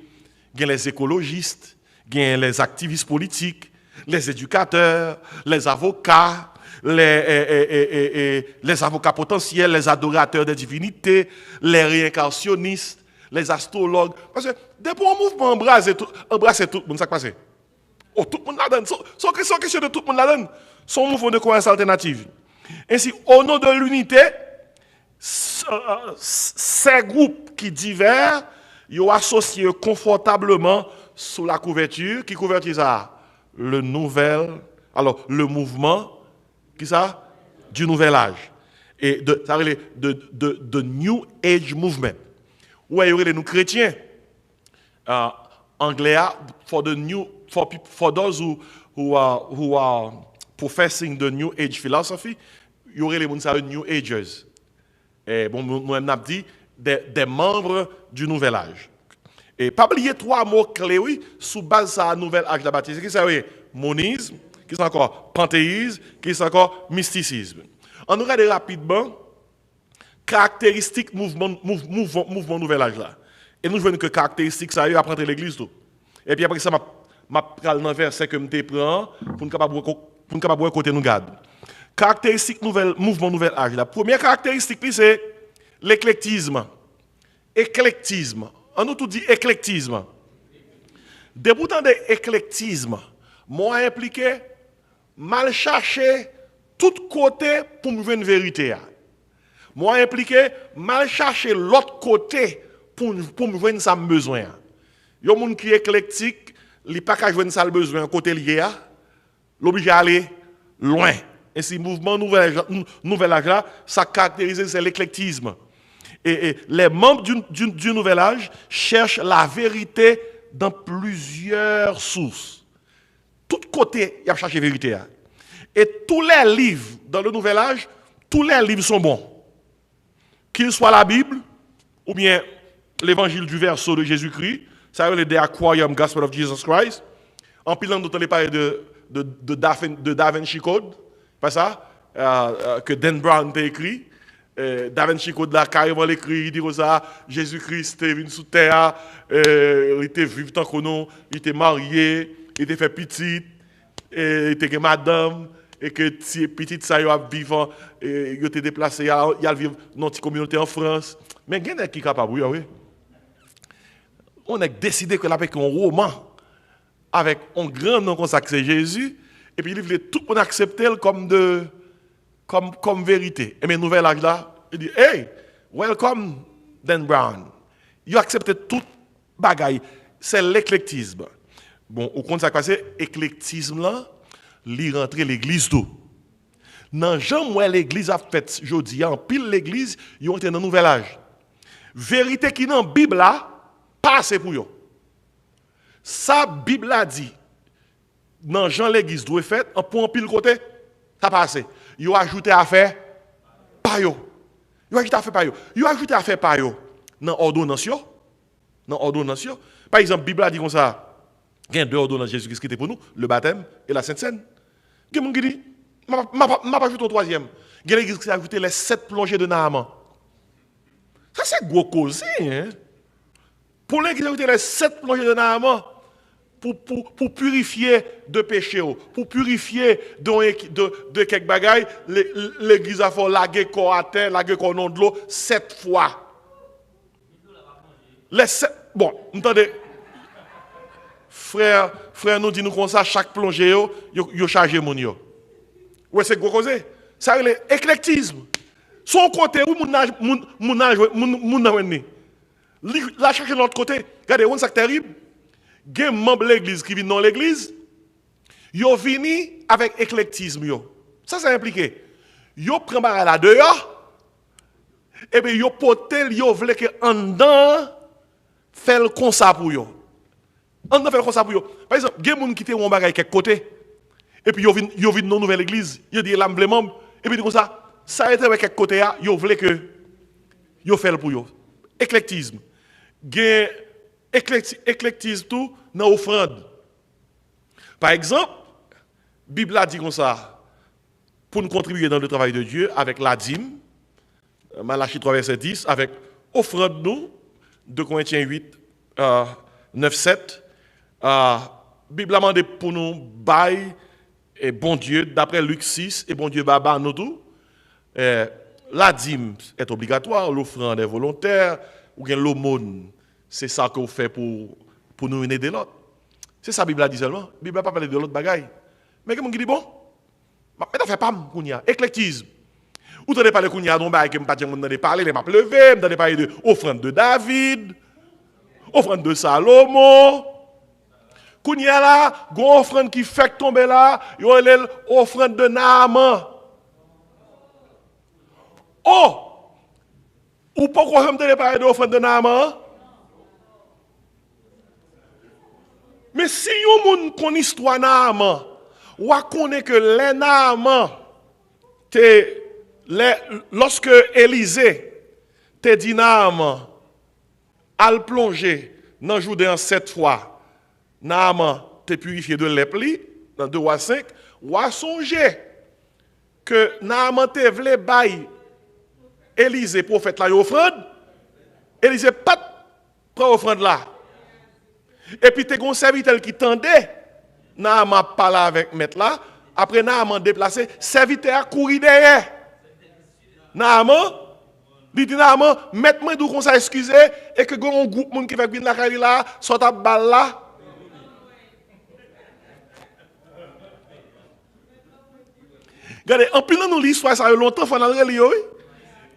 il y a les écologistes, il y a les activistes politiques, les éducateurs, les avocats, les avocats potentiels, les adorateurs des divinités, les réincarnationnistes, les astrologues. Parce que depuis un mouvement embrasser tout le monde, ça passe. Oh, tout le monde la donne. Sans question de tout le monde la donne. Son mouvement de croyance alternative. Ainsi, au nom de l'unité, ces groupes qui divers, ils ont associé confortablement sous la couverture. Qui couverture ça? Le mouvement qui ça? Du nouvel âge. Et ça veut dire New Age Movement. Où il y aurait nous chrétiens anglais for those who are professing the New Age philosophy, il y aurait les New Agers. Et bon, nous avons dit des membres du nouvel âge. Et pas oublier trois mots clés, oui, sous base de nouvel âge de la baptise. Qu'est-ce que c'est? Monisme, qui c'est encore panthéisme, qui c'est encore mysticisme. On nous regarde rapidement caractéristiques mouvement nouvel âge là. Et nous voyons que caractéristiques ça y est après l'église tout. Et puis après ça m'a pral dans verset que me prend pour ne capable côté nous garde. Caractéristique mouvement nouvel âge la première caractéristique c'est l'éclectisme. Éclectisme. On nous tout dit éclectisme. Déboutant de éclectisme, moi impliqué mal chercher tout côté pour me voir une vérité. Moi impliqué mal chercher l'autre côté pour me voir ça besoin. Yo monde qui est éclectique, il pas qu'à joindre ça le besoin côté lié l'obligé à aller loin. Et si mouvement nouvel âge là, ça caractérise c'est l'éclectisme. Et les membres du nouvel âge cherchent la vérité dans plusieurs sources. Tout côté, il y a cherché la vérité. Et tous les livres dans le nouvel âge, tous les livres sont bons. Qu'il soit la Bible, ou bien l'évangile du verso de Jésus-Christ, ça veut dire The Aquarium Gospel of Jesus Christ. En pilant, nous allons parler de Da Vinci Code, pas ça, que Dan Brown a écrit. Da Vinci Code là carrément l'écrit, il dit comme ça, Jésus-Christ était venu sous terre, il était vivant tant que nous, il était marié, il était fait petit, il était madame, et que si petit ça il a vivant, il était déplacé, il a vivre dans une communauté en France. Mais il y a qui est capable, oui. On a décidé que avec un roman, avec un grand nom comme ça que c'est Jésus, et puis il voulait tout le monde accepter comme comme vérité. Et mes nouvel âge là, il dit, hey, welcome Dan Brown. Il a accepté tout bagaille. C'est l'éclectisme. Bon, au compte ça passé, éclectisme là, il rentre l'église tout. Dans Jean moi l'église a fait jodi en pile l'église, ils ont été dans nouvel âge. Vérité qui dans Bible là, passe pour eux. Ça Bible a dit dans Jean l'église doit fait en pour pile côté, ça passe. Ils ont ajouté à faire par yo. Ils ont ajouté à faire par yo. Ils ont ajouté à faire par yo dans ordonnance yo. Dans ordonnance yo. Par exemple, Bible a dit comme ça. Il y a deux ordonnances de Jésus-Christ qui étaient pour nous, le baptême et la Sainte Seine. Il y a des gens qui disent, je ne vais pas ajouter au troisième. Il y a l'église qui a ajouté les 7 plongées de Naaman. Ça, c'est gros causé. Hein? Pour l'église qui a ajouté les 7 plongées de Naaman, pour purifier de péché, pour purifier de quelques bagailles, l'église a fait laguer corps à terre, laguer corps non de l'eau 7 fois. Les 7, bon, entendez. Frère nous dit nous comme ça, chaque plongée, yo chargé mon yo. Ouais, c'est gros causé. Ça, c'est l'éclectisme. Son côté, où mon la chercher de l'autre côté. Regardez, on c'est terrible. Il y a des membres de l'église qui viennent dans l'église, ils viennent avec éclectisme. Ça, c'est impliqué. Ils prennent la dehors, et puis ils potent, ils veulent que en dedans, faire comme ça pour eux. On a fait comme ça pour eux. Par exemple, il y a des gens qui ont un bagage quelque côté, et puis ils viennent dans une nouvelle église, ils disent l'âme, et puis comme ça a été avec quelque côté, ils veulent que ils fassent pour eux. Éclectisme. Il y a éclectisme tout dans l'offrande. Par exemple, la Bible a dit comme ça, pour nous contribuer dans le travail de Dieu avec la dîme, Malachie 3, verset 10, avec offrande nous, 2 Corinthiens 8, 9, 7. La Bible a demandé pour nous bail et bon Dieu, d'après Luc 6, et bon Dieu baba nous tout. La dîme est obligatoire, l'offrande est volontaire, ou bien l'aumône, c'est ça qu'on fait pour nous aider l'autre. C'est ça la Bible a dit seulement. La Bible n'a pas parlé de l'autre bagaille. Mais quelqu'un qui dit bon, mais t'as fait pas kounya, éclectisme. Ou t'as parlé kounya d'un bagaille que m'pas dire m'en parler, les m'a levé, m'en parlé de offrande de David, offrande de Salomon. Kounya là, gon offrande qui fait tomber là, yo offrande de Naaman. Oh! Ou pourquoi je me parler de l'offrande de Naaman? Mais si yon moun kon histoire Naaman, ou connaît que les Naaman, lorsque Élisée te dit Naaman, al plonger dans Jourdain 7 fois, Naaman te purifié de l'épli, dans 2 Rois 5, ou a songé que Naaman te vle bail Élisée prophète la offrande, Élisée pas prend offrande là. Et puis tu as un serviteur qui tendait, Naaman parlé avec maître là, après Naaman déplacé, serviteur a couru derrière. Naaman, il dit Naaman, mettez-moi d'où qu'on s'excuse et que un groupe monde qui fait bien la carrière là, soit à balle là. Regardez, en plus nous l'histoire ça a longtemps faut dans le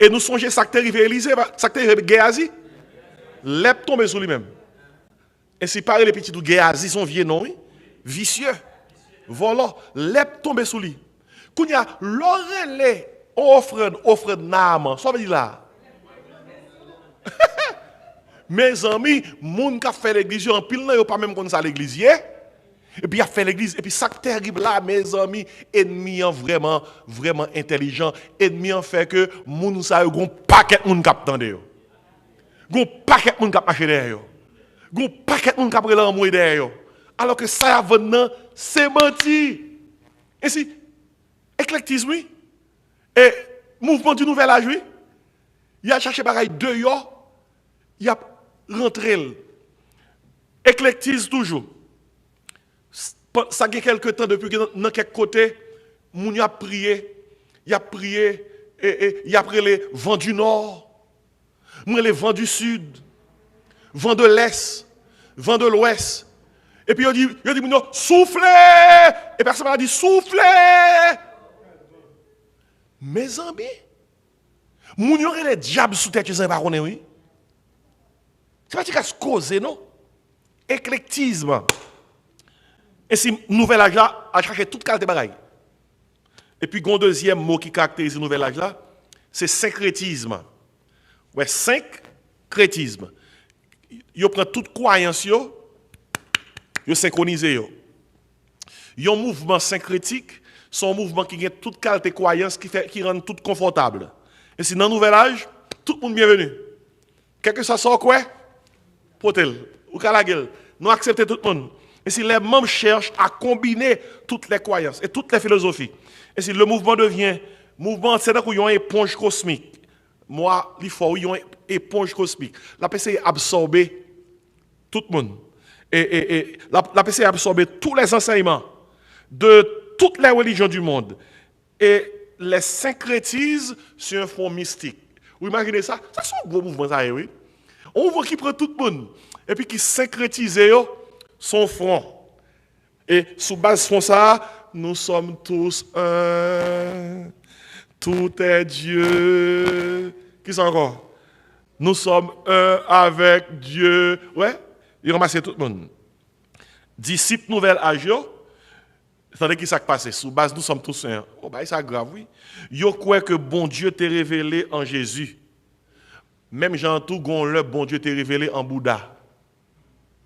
et nous songeons ça qui est arrivé Élisée, ça qui est arrivé Géasi, l'ep tombé sur lui-même. Et si pareil les petits du Géasi sont vieux non, vicieux. Voilà, l'ep tombé sur lui. Quand il y a l'oreille offre Naaman, ça veut dire là. Mes amis, moun qui a fait l'église en pile n'a pas même comme ça l'église. Et puis il a fait l'église et puis ça terrible là mes amis, ennemi vraiment vraiment intelligent, ennemi en fait que moun ça gon paquet moun k'ap tande yo. Gon paquet moun k'ap marcher derrière yo. Gon paquet moun k'ap relan mourir derrière yo. Alors que ça venant c'est menti. Et si éclectisme oui. Et mouvement du nouvel âge oui. Il a cherché bagaille dehors. Il a rentré. Éclectisme toujours. Ça fait quelque temps depuis que dans quelques côtés, moun a prié, et il a pris les vents du nord, les vents du sud, vents de l'est, vents de l'ouest. Et puis il dit moun soufflez, et personne n'a dit soufflez. Mes amis, moun yon les diables sous tête, vous pas connaître, oui. C'est pas ce causer, non? Éclectisme. Et si nouvel âge là, a cherché toute qualité de bagaille. Et puis, un deuxième mot qui caractérise le nouvel âge là, c'est syncrétisme. Ouais, syncrétisme. Yo prend toute croyance yo synchronise yo. Yon mouvement syncrétique, son mouvement qui a toute qualité de croyance qui rend tout confortable. Et si dans le nouvel âge, tout le monde bienvenu. Quel que soit quoi, potel ou kalagel, nous acceptons tout le monde. Et si les membres cherchent à combiner toutes les croyances et toutes les philosophies, et si le mouvement devient mouvement, c'est là qu'il y a une éponge cosmique. Moi, il faut une éponge cosmique. La PC absorber tout le monde. Et la PC absorber tous les enseignements de toutes les religions du monde. Et les syncrétise sur un fond mystique. Vous imaginez ça? Ça, c'est un gros mouvement, ça, oui. On voit qui prend tout le monde. Et puis qui syncrétise son front. Et sous base de ça, nous sommes tous un. Tout est Dieu. Qui c'est encore? Nous sommes un avec Dieu. Ouais, il ramasse tout le monde. Disciples nouvel âge, attendez qui s'est passé. Sous base, nous sommes tous un. Oh, bah, c'est grave, oui. Yo croit que bon Dieu t'est révélé en Jésus. Même Jean tout, le bon Dieu t'est révélé en Bouddha.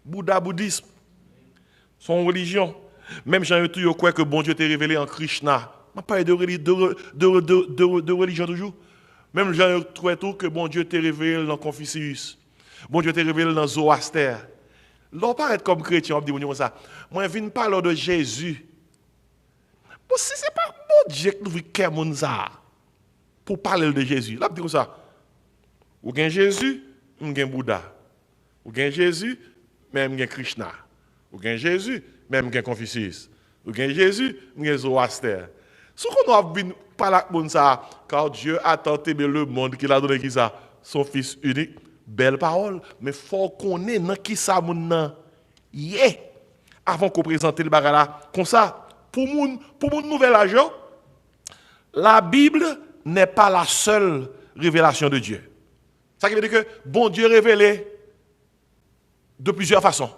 Bouddhisme. Son religion. Même Jean tout, yo croit que bon Dieu t'est révélé en Krishna. Je parle de religion toujours. Même Jean croit tout que bon Dieu t'est révélé dans Confucius. Bon Dieu t'est révélé dans Zoroaster. L'on paraît comme chrétien, on dit ça. Moi, je viens parler de Jésus. Bon, si ce n'est pas bon Dieu que nous voulons pour parler de Jésus. Là, je dis ça. Ou bien Jésus, ou bien Bouddha. Ou bien Jésus, même bien Krishna. Ou bien Jésus, même bien Confucius. Ou bien Jésus, ou bien Zoroaster. Ce qu'on a vu parler de ça, car Dieu a tant aimé le monde qu'il a donné qui ça, son Fils unique. Belle parole, mais il faut qu'on ait dans qui ça mon avant qu'on présente le bagala comme ça. Pour mon nouvel âge, la Bible n'est pas la seule révélation de Dieu. Ça veut dire que bon Dieu révélé de plusieurs façons.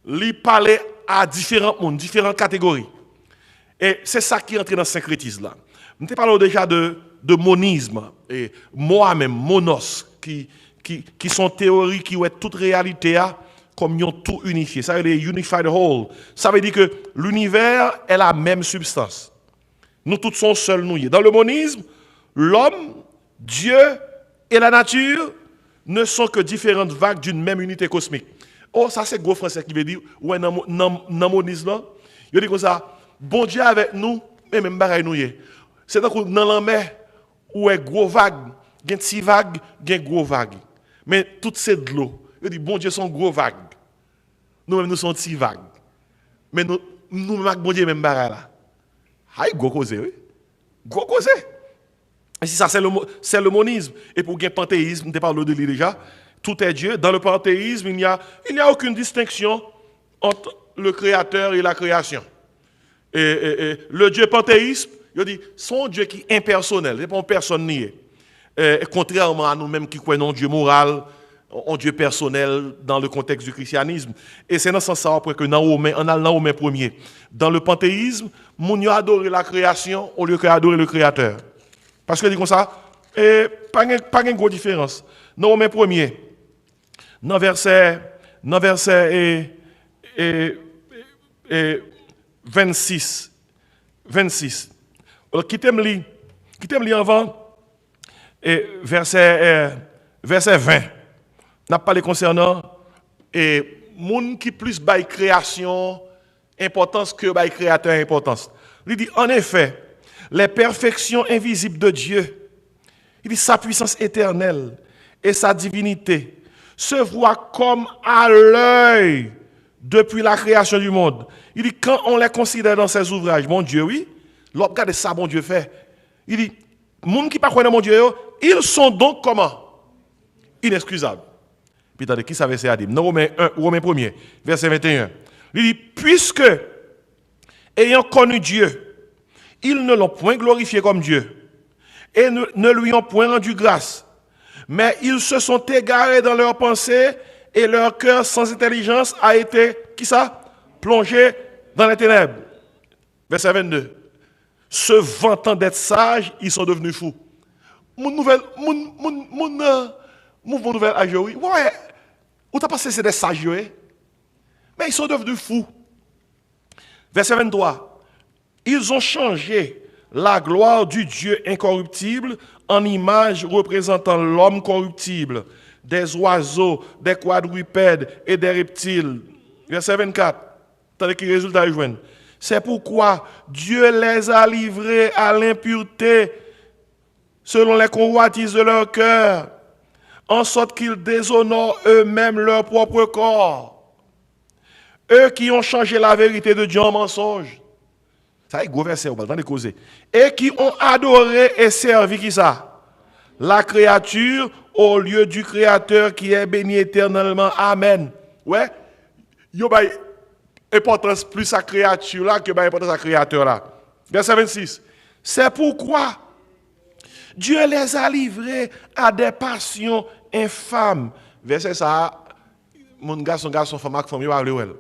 Il parlait à différents mondes, différentes catégories. Et c'est ça qui entre dans le syncrétisme là. Nous parlons déjà de monisme et moi-même, monos, qui sont théories qui ont toute réalité comme ils ont tout unifié. Ça veut dire unified whole. Ça veut dire que l'univers est la même substance. Nous tous sommes seuls nous. Dans le monisme, l'homme, Dieu et la nature ne sont que différentes vagues d'une même unité cosmique. Oh, ça c'est gros français qui veut dire, ouais, dans le monisme là, il dit comme ça, bon Dieu avec nous, mais même pareil nous. C'est donc dans la mer où est gros vague, il y a une petite vague, il y a une gros vague. Mais toutes ces de l'eau, il dit bon Dieu sont gros vagues. Nous-mêmes nous sommes petites vagues. Mais nous bon Dieu même pareil là. Aïe, gros causé, oui. Gros causé. Et si ça c'est le monisme. Et pour le panthéisme, je parle de lui déjà, tout est Dieu. Dans le panthéisme, il n'y a aucune distinction entre le créateur et la création. Et le Dieu panthéisme, il dit, son Dieu qui est impersonnel, c'est pas une personne niée. Contrairement à nous-mêmes qui croyons en Dieu moral, en Dieu personnel dans le contexte du christianisme. Et c'est dans ce sens que dans Romains 1er, dans le panthéisme, nous adorons la création au lieu d'adorer le créateur. Parce que dit comme ça, pas une grosse différence. Dans Romains 1er, dans verset 26. Alors, qui t'aime lire avant, et verset 20. N'a pas parlé concernant et monde qui plus bail création importance que bail créateur importance. Il dit en effet, les perfections invisibles de Dieu, il dit sa puissance éternelle et sa divinité se voient comme à l'œil depuis la création du monde. Il dit quand on les considère dans ses ouvrages, mon Dieu, oui, l'on regarde ça, bon Dieu fait. Il dit, monde qui ne croient pas mon Dieu, ils sont donc comment? Inexcusables. Puis attendez, qui savait ça? Dans Romains 1, verset 21. Il dit, puisque, ayant connu Dieu, ils ne l'ont point glorifié comme Dieu, et ne lui ont point rendu grâce. Mais ils se sont égarés dans leurs pensées et leur cœur sans intelligence a été, qui ça? Plongé dans les ténèbres. Verset 22. Se vantant d'être sages, ils sont devenus fous. Mon nouvel âge, oui. Ouais. Où t'as pensé c'est des sages, oui? Mais ils sont devenus fous. Verset 23. Ils ont changé la gloire du Dieu incorruptible en image représentant l'homme corruptible, des oiseaux, des quadrupèdes et des reptiles. Verset 24. Attendez quel résultat ils joignent. C'est pourquoi Dieu les a livrés à l'impureté selon les convoitises de leur cœur, en sorte qu'ils déshonorent eux-mêmes leur propre corps. Eux qui ont changé la vérité de Dieu en mensonge. Ça y est, gros verset, on va le temps de causer. Et qui ont adoré et servi qui ça? La créature au lieu du Créateur qui est béni éternellement. Amen. Ouais. Yo bay importance plus à créature là que bay importance à créateur là. Verset 26. C'est pourquoi Dieu les a livrés à des passions infâmes. Verset ça, mon garçon, femme, yo parle ou elle.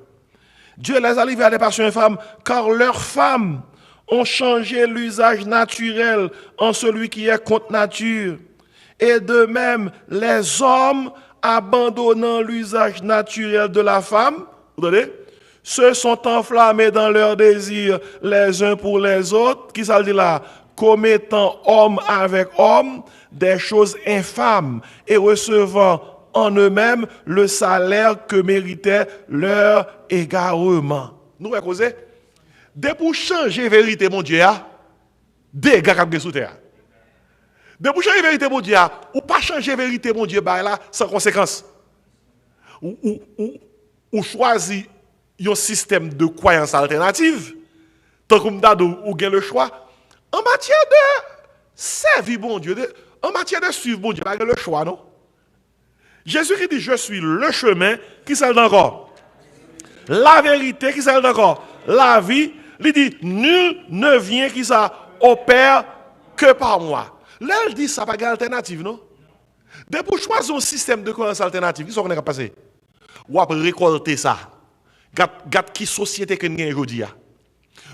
Dieu les a livrés à des passions infâmes, car leurs femmes ont changé l'usage naturel en celui qui est contre nature. Et de même, les hommes, abandonnant l'usage naturel de la femme, vous entendez, se sont enflammés dans leurs désirs les uns pour les autres, qui ça dit là, commettant homme avec homme des choses infâmes et recevant en eux-mêmes le salaire que méritait leur égarement. Nous allons causer. Dès pour changer la vérité, mon Dieu, des gars qui sont sous terre. Dès pour changer la vérité, mon Dieu, ou pas changer la vérité, mon Dieu, bah là, sans conséquence. Ou choisir un système de croyance alternative, tant que ou gain le choix, en matière de servir bon Dieu, en matière de suivre bon Dieu, pas le choix, non? Jésus qui dit, je suis le chemin, qui s'appelle encore? La vérité, qui s'appelle encore? La vie, il dit, nul ne vient qui ça au Père que par moi. Là, il dit, ça pas d'alternative, non? Dès pour choisir un système de croyance alternative, qu'est-ce qu'on est passé? Ou après récolter ça. Gade qui société que nous avons aujourd'hui.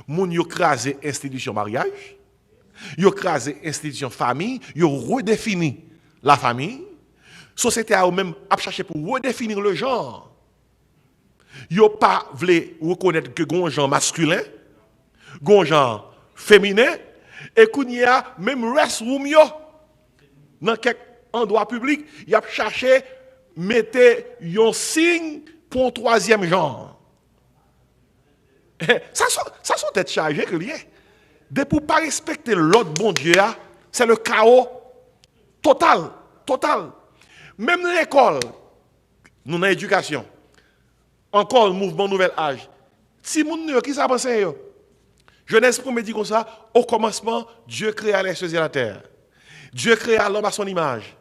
Moun yo crasé institution mariage, yo crasé institution famille, yo redéfini la famille. Société a même a cherché pour redéfinir le genre. Yo pas voulu reconnaître que gon genre masculin, gon genre féminin et qu'on y a même restroom yo dans quelques endroits publics, y a cherché mettre un signe pour un troisième genre. Ça sont tête chargée que lié. De pour pas respecter l'autre bon Dieu, c'est le chaos total, total. Même l'école, nous avons l'éducation. Encore le mouvement nouvel âge. Si moun ne qui ça pense yo. Genèse 1 dit comme ça, au commencement, Dieu créa les cieux et la terre. Dieu créa l'homme à son image.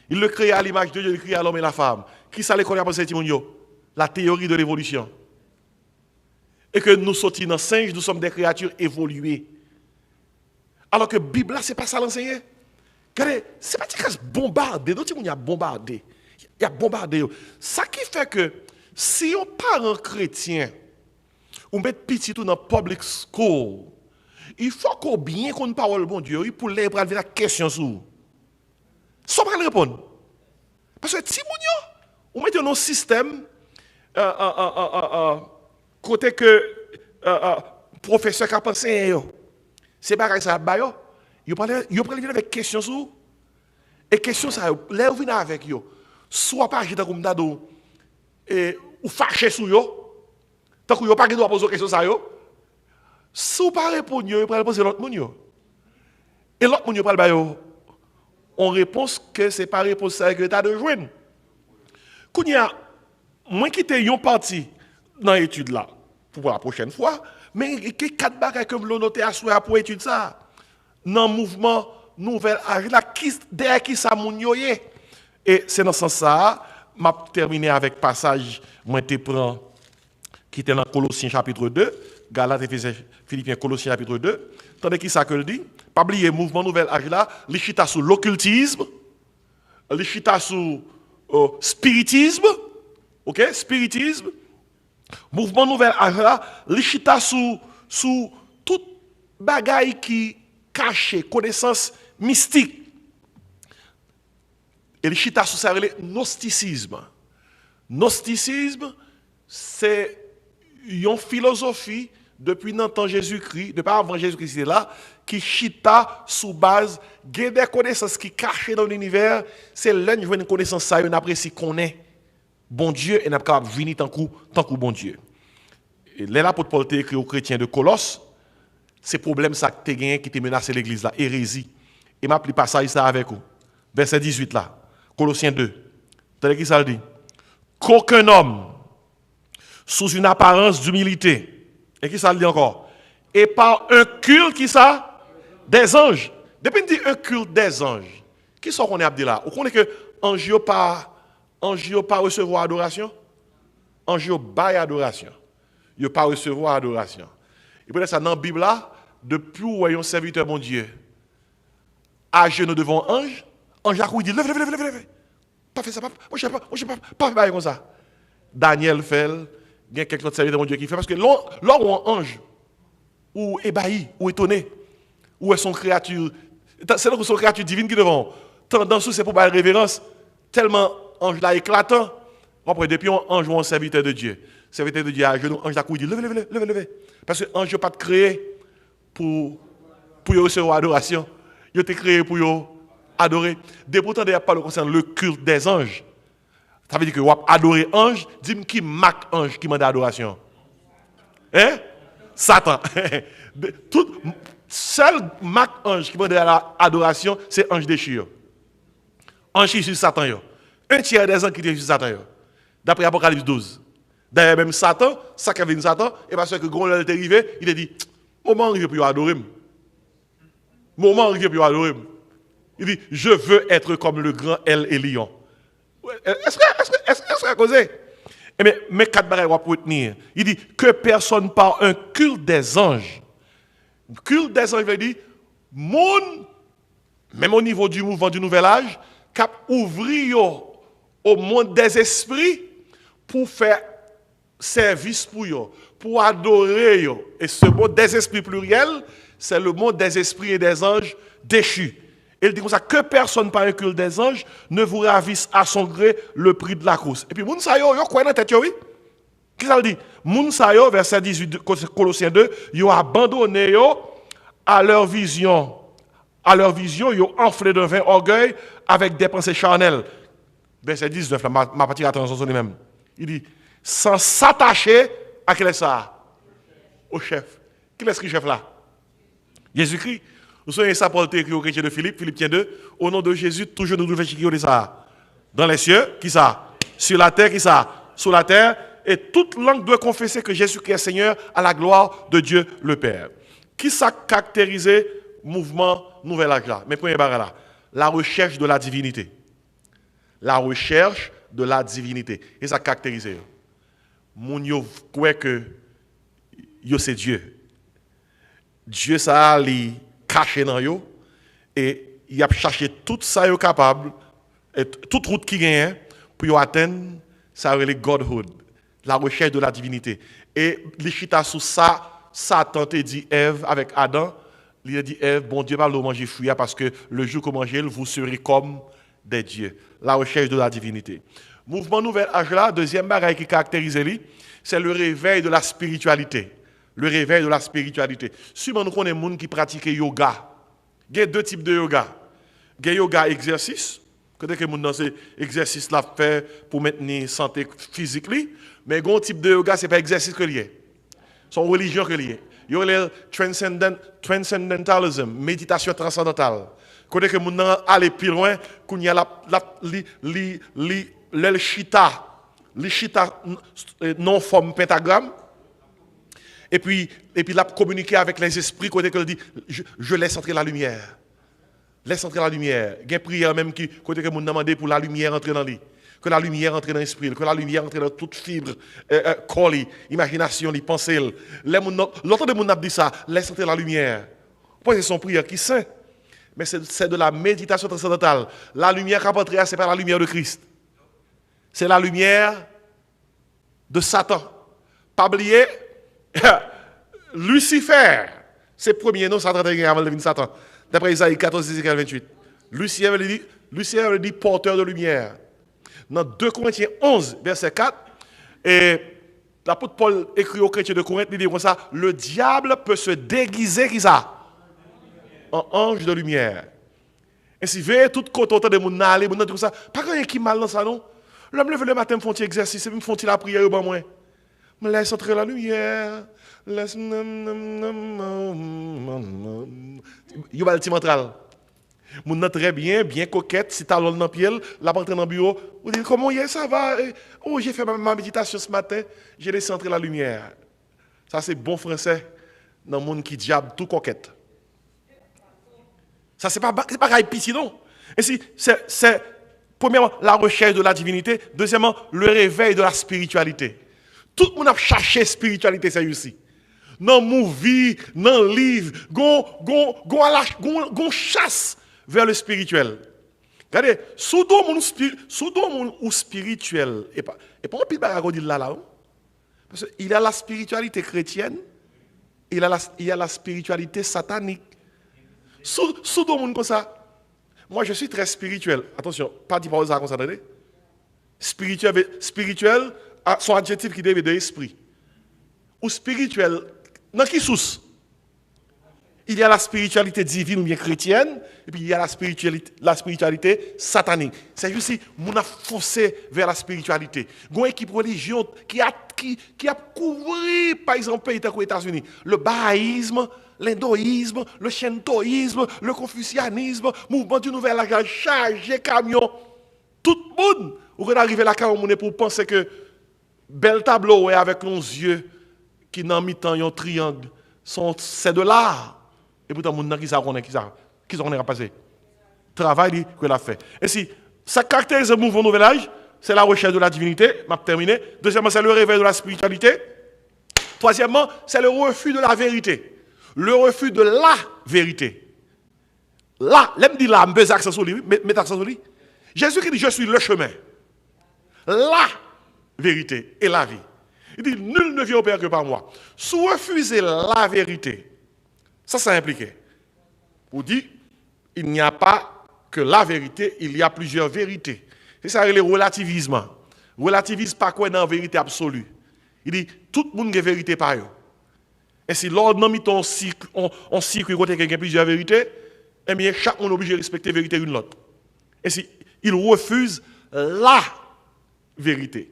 Il le créa à l'image de Dieu, il créa l'homme et la femme. Qui ça l'école a pensé ti moun yo? La théorie de l'évolution. Et que nous sortis dans singe, nous sommes des créatures évoluées. Alors que la Bible, ce n'est pas ça l'enseigner. Regardez, ce n'est pas que bombardé. D'autres, il y a bombardé. Il y a bombardé. Ça qui fait que si on parent chrétien, ou met petit tout dans public school, il faut qu'on bien qu'on parle bon Dieu pour les prendre la question sur. Sans pas répondre. Parce que si on met dans un système côté que professeur qui a pensé, c'est pas ça, il parle avec question sur. Et question ça, là vous venez avec yo. Soit pas agiter comme dado et ou fâché sur yo. Tant que yo pas doit poser question ça yo. Si vous pas répondre yo, il poser l'autre monde yo. Et l'autre monde yo parle ba yo. On réponse que c'est pas réponse ça que tu as de joindre. Kounya moi qui t'ai yon parti dans l'étude là pour la prochaine fois, mais quatre bagages que vous notez à souhait pour étude ça. Dans le mouvement nouvel âge là derrière qui ça moun yo yé. Et c'est dans ce sens ça m'a terminé avec passage moi te prend qui était dans Colossiens chapitre 2 Galates, Éphésiens, Philippiens, Colossiens chapitre 2. Tandis qui ça que le dit? Pas oublier, mouvement nouvel âge là, les chita sous l'occultisme, les chita sous spiritisme, ok? Spiritisme. Mouvement nouvel âge là, les chita sous tout bagaille qui cache connaissance mystique. Et les chita sous ça, le gnosticisme. Gnosticisme, c'est une philosophie depuis longtemps Jésus-Christ, depuis avant Jésus-Christ est là, qui chita sous base des connaissances qui cachées dans l'univers. C'est l'un de une connaissance ça, on apprécie qu'on est bon Dieu et n'a pas venir tant que bon Dieu. Et l'apôtre Paul t'a écrit aux chrétiens de Colosse, c'est problème ça que tu gagné qui te menacé l'église là, hérésie. Et m'a appelé passage ça avec vous. Verset 18 là, Colossiens 2. T'as qui ça le dit? Qu'aucun homme sous une apparence d'humilité. Et qui ça le dit encore? Et par un culte qui ça? Des anges. Depuis qu'on dit un culte des anges, qui sont qu'on est appelé là? Vous connaissez que ange pas recevoir adoration? Ange bail adoration. Yo pas recevoir adoration. Et peut-être ça dans la Bible là, depuis où un serviteur mon Dieu à genoux devant ange, ange a dit lève. Pas fait ça, moi je sais pas faire comme ça. Daniel fait, il y a quelques autres serviteurs mon Dieu qui fait parce que là où un ange ou ébahi ou étonné ou est son créature, c'est là que son créature divine qui devant tendance c'est pour faire révérence tellement ange là éclatant. Après depuis un ange ou un serviteur de Dieu à genoux, ange a dit lève. Parce que ange pas créé pour recevoir adoration. Il a été créé pour adorer. Des pourtant d'ailleurs pas le concerne le culte des anges. Ça veut dire que vous adorer ange, dis-moi qui marque ange qui demande adoration. Hein? Satan. Seul marque ange qui demande adoration, c'est ange déchiré. Ange qui sur Satan yo. Un tiers des anges qui sont sur Satan yo. D'après Apocalypse 12. D'ailleurs même Satan, ça qui avait Satan, et parce que quand il est arrivé, il a dit moment arrivé pour adorer. Moment arrivé pour adorer. Il dit je veux être comme le grand El Elion. Est-ce que causé? Mais quatre bagages pour retenir. Il dit que personne par un culte des anges. Culte des anges veut dire monde même au niveau du mouvement du nouvel âge cap ouvrir au monde des esprits pour faire service pour eux, pour adorer eux. Et ce monde des esprits pluriel, c'est le monde des esprits et des anges déchus. Il dit comme ça, que personne par un culte des anges ne vous ravisse à son gré le prix de la course. Et puis, moun sa yo quoi dans tête oui? Qu'est-ce que ça dit? Moun sa yo, verset 18, Colossiens 2, yo abandonné yo à leur vision, yo enflé de vain orgueil avec des pensées charnelles. Verset 19, là, ma partie attention sur lui-même. Il dit, sans s'attacher à quel est ça? Au chef. Qui est-ce qui est chef là? Jésus-Christ. Nous sommes ça Paul écrit au chrétien de Philippe, Philippiens 2, au nom de Jésus, toujours nous devons chiquer ça. Dans les cieux, qui ça? Sur la terre, qui ça? Sous la terre, et toute langue doit confesser que Jésus-Christ est Seigneur à la gloire de Dieu le Père. Qui ça caractérise le mouvement nouvel âge là? Mais premier barre là, la recherche de la divinité. La recherche de la divinité. Et ça caractérise. Moun yo croit que yo c'est Dieu. Dieu ça li caché dans yo et il a cherché tout ça yo capable et toute route qui gagne pour yo atteindre ça le godhood, la recherche de la divinité. Et li chita sous ça, Satan te dit Ève avec Adam, il a dit Ève, bon Dieu pas le manger fruit parce que le jour que vous mangez, vous serez comme des dieux. La recherche de la divinité. Mouvement nouvel âge là, deuxième bagaille qui caractérise lui, c'est le réveil de la spiritualité. Le réveil de la spiritualité. Souvent, nous connaissons des gens qui pratiquent yoga. Il y a deux types de yoga. Il y a yoga exercice. Quand que les gens dans ces exercices-là fait pour maintenir santé physique. Mais il y a un type de yoga, ce n'est pas exercice que lié. C'est une religion que lié. Il y a le transcendentalism, méditation transcendantale. Quand que les gens aller plus loin, qu'il y a le chita non forme pentagramme. Et puis là, communiquer avec les esprits, côté que dit, je laisse entrer la lumière. Laisse entrer la lumière. Il y a une prière même qui, côté que vous demandez pour la lumière entrer dans lui. Que la lumière entre dans l'esprit, que la lumière entre dans toute fibre, corps, imagination, les pensées. L'autre de mon a dit ça, laisse entrer la lumière. Pourquoi c'est son prière qui saint? Mais c'est de la méditation transcendantale. La lumière qui a c'est pas la lumière de Christ. C'est la lumière de Satan. Pas oublier, Lucifer, c'est le premier nom, Satan avant de devenir Satan. D'après Isaïe 14, 28. Lucifer dit porteur de lumière. Dans 2 Corinthiens 11, verset 4, et l'apôtre Paul écrit aux chrétiens de Corinthe, il dit comme ça, le diable peut se déguiser, qui ça? En ange de lumière. Et si veillez tout côté de mon aller, mon tout ça, pas rien qui mal dans ça non. L'homme levé le matin me font un exercice, me font la prière au moins. Me laisse entrer la lumière. Laisse yo va le petit mentral. Mon nan très bien coquette, si talon dans pied, la rentre dans le bureau, vous dites comment ça va? Oh, j'ai fait ma méditation ce matin, j'ai laissé entrer la lumière. Ça c'est bon français dans le monde qui diable tout coquette. Ça, c'est pas pitié, non. Et si, c'est, premièrement, la recherche de la divinité. Deuxièmement, le réveil de la spiritualité. Tout le monde a cherché spiritualité, c'est ici. Dans mon vie, dans le livre, gon chasse vers le spirituel. Regardez, sous monde ou spirituel, et pas un petit bagage là. Parce qu'il y a la spiritualité chrétienne, il y a la spiritualité satanique. Sous le monde comme ça, moi je suis très spirituel. Attention, pas dire par ça comme ça, spirituel, son adjectif qui dérive de l'esprit. Ou spirituel, dans qui source? Il y a la spiritualité divine ou bien chrétienne, et puis il y a la spiritualité satanique. C'est juste si on a foncé vers la spiritualité. Il y a une équipe religieuse qui a couvert, par exemple, les pays aux États-Unis, le bahaïsme, l'hindouisme, le shintoïsme, le confucianisme, mouvement du nouvel âge, chargé, camion. Tout le monde, vous arrivez là pour penser que bel tableau avec nos yeux qui n'ont mis tant un triangle, c'est de l'art. Et pourtant, les gens qui sont passé. Travail que l'a fait. Et si ça caractérise le mouvement nouvel âge, c'est la recherche de la divinité, m'a terminé. Deuxièmement, c'est le réveil de la spiritualité. Troisièmement, c'est le refus de la vérité. Le refus de la vérité. Là, l'aime dit là, mets accent sur lui, mets accent sur lui. Jésus qui dit, je suis le chemin, la vérité et la vie. Il dit, nul ne vient au Père que par moi. Si vous refusez la vérité, ça impliqué. Vous dit, il n'y a pas que la vérité, il y a plusieurs vérités. C'est ça le relativisme. Relativisme pas quoi dans la vérité absolue. Il dit, tout le monde a vérité par eux. Et si l'ordre n'a mis en cycle côté quelqu'un plusieurs vérités, eh bien chaque monde est obligé de respecter la vérité une l'autre. Et si il refuse la vérité.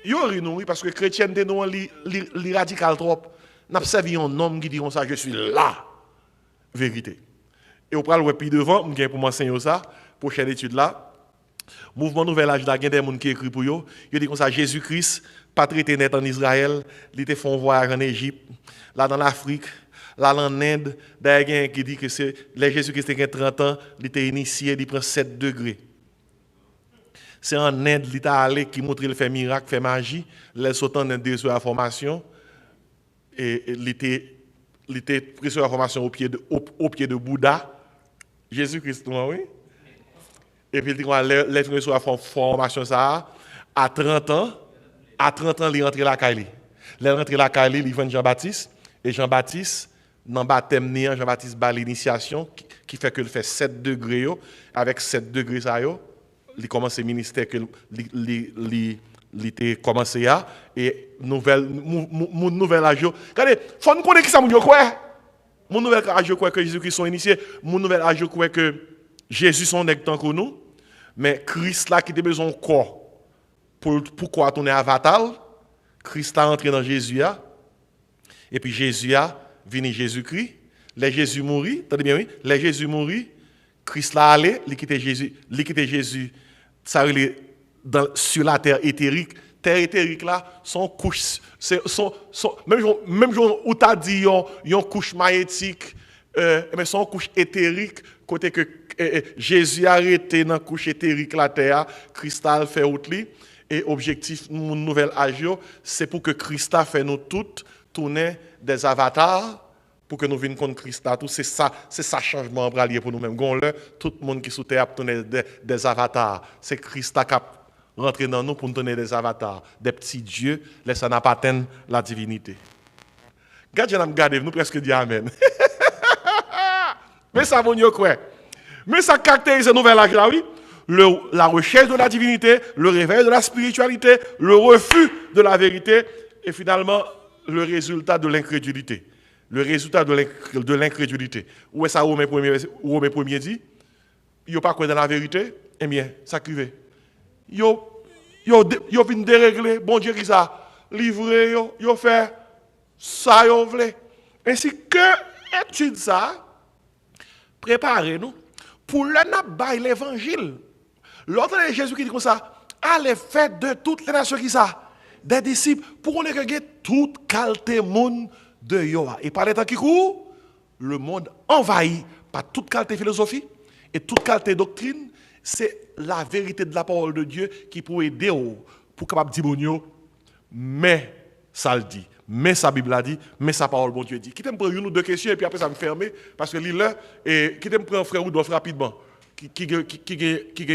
Il y a nous parce que les chrétiens sont li radical trop. N'a servi un homme qui dit comme ça, je suis la vérité. Et au pral puis devant, je pour m'enseigner ça, prochaine étude là. Mouvement Nouvel Âge là, il y a des gens qui écrit pour eux. Il dit comme ça, Jésus-Christ, pas traité net en Israël, il était fait un voyage en Égypte, là dans l'Afrique, là en Inde, d'ailleurs qui dit que c'est les Jésus-Christ a 30 ans, il était initié, il prend 7 degrés. C'est en Inde, il est allé qui montre le fait miracle, fait magie, les sautant en Inde sur la formation et il était pris sur la formation au pied de Bouddha, Jésus-Christ, oui. Et puis il dit l'être sur la formation ça à 30 ans, il est rentré la Kaili. Il est rentré la Kaili, il vient Jean-Baptiste et Jean-Baptiste dans le baptême Jean-Baptiste bat l'initiation qui fait que il fait 7 degrés avec 7 degrés ça il commence le ministère que il était commencé à et mon nouvel âge. Regardez, faut nous connaître qui ça mon quoi. Mon nouvel âge quoi que Jésus-Christ sont initiés, mon nouvel âge quoi que Jésus sont nèg tant que nous, mais Christ là qui a besoin de corps pourquoi on est avatar, Christ a entré dans Jésus et puis Jésus a venu Jésus-Christ, les Jésus mourit, attendez bien oui, les Jésus mourit, Christ là allé, il quitte Jésus, ça sur la terre éthérique là, son couche même où tu as dit une couche magnétique mais son couche éthérique côté que Jésus a arrêté dans couche éthérique la terre, cristal fait outli et objectif mon nouvel âge c'est pour que Christa fait nous toutes tourner des avatars pour que nous venions contre Christa tout c'est ça changement lié pour nous-mêmes tout le monde qui sous terre tourner des avatars c'est Christa qui rentrer dans nous pour nous donner des avatars des petits dieux laisse n'a pas atteindre la divinité. Regardez, nous presque dit amen. Mais ça vous quoi? Mais ça caractérise le nouvel âge là, oui. La recherche de la divinité, le réveil de la spiritualité, le refus de la vérité et finalement le résultat de l'incrédulité. Le résultat de l'incrédulité. Où est ça Romain 1er dit? Il n'y a pas quoi dans la vérité? Eh bien, ça crive. Yo vient dérégler, bon Dieu qui ça, livrer, yo fait ça yo vle. Ainsi que étude ça, préparez-nous pour le n'a l'évangile. L'autre de Jésus qui dit comme ça, allez faire de toutes les nations qui ça, des disciples pour qu'on ait toute qualité monde de Yoa. Et par les temps qui courent, le monde envahi par toute qualité philosophie et toute qualité doctrine, c'est la vérité de la parole de Dieu qui peut aider pour capable dire bon mais ça le dit. Mais sa Bible a dit, mais sa parole, bon Dieu dit. Qui t'aime prendre une ou deux questions et puis après ça me ferme parce que l'île et qui t'aime prendre frère Oudolf rapidement. Qui a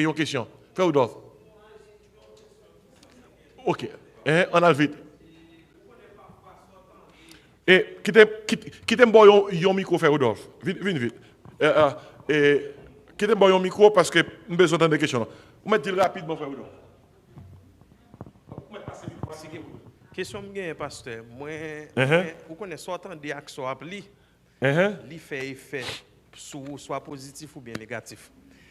une question. Frère Oudolf. Ok. On a le vite. Et qui t'aime boire un micro, frère Oudolf. Vite. Qui t'aime boire un micro parce que nous besoin d'entendre des questions. Vous mettez rapidement, frère Oudolf. Question bien pasteur moi vous connaissez sortant des actions appli li fait effet soit positif ou bien négatif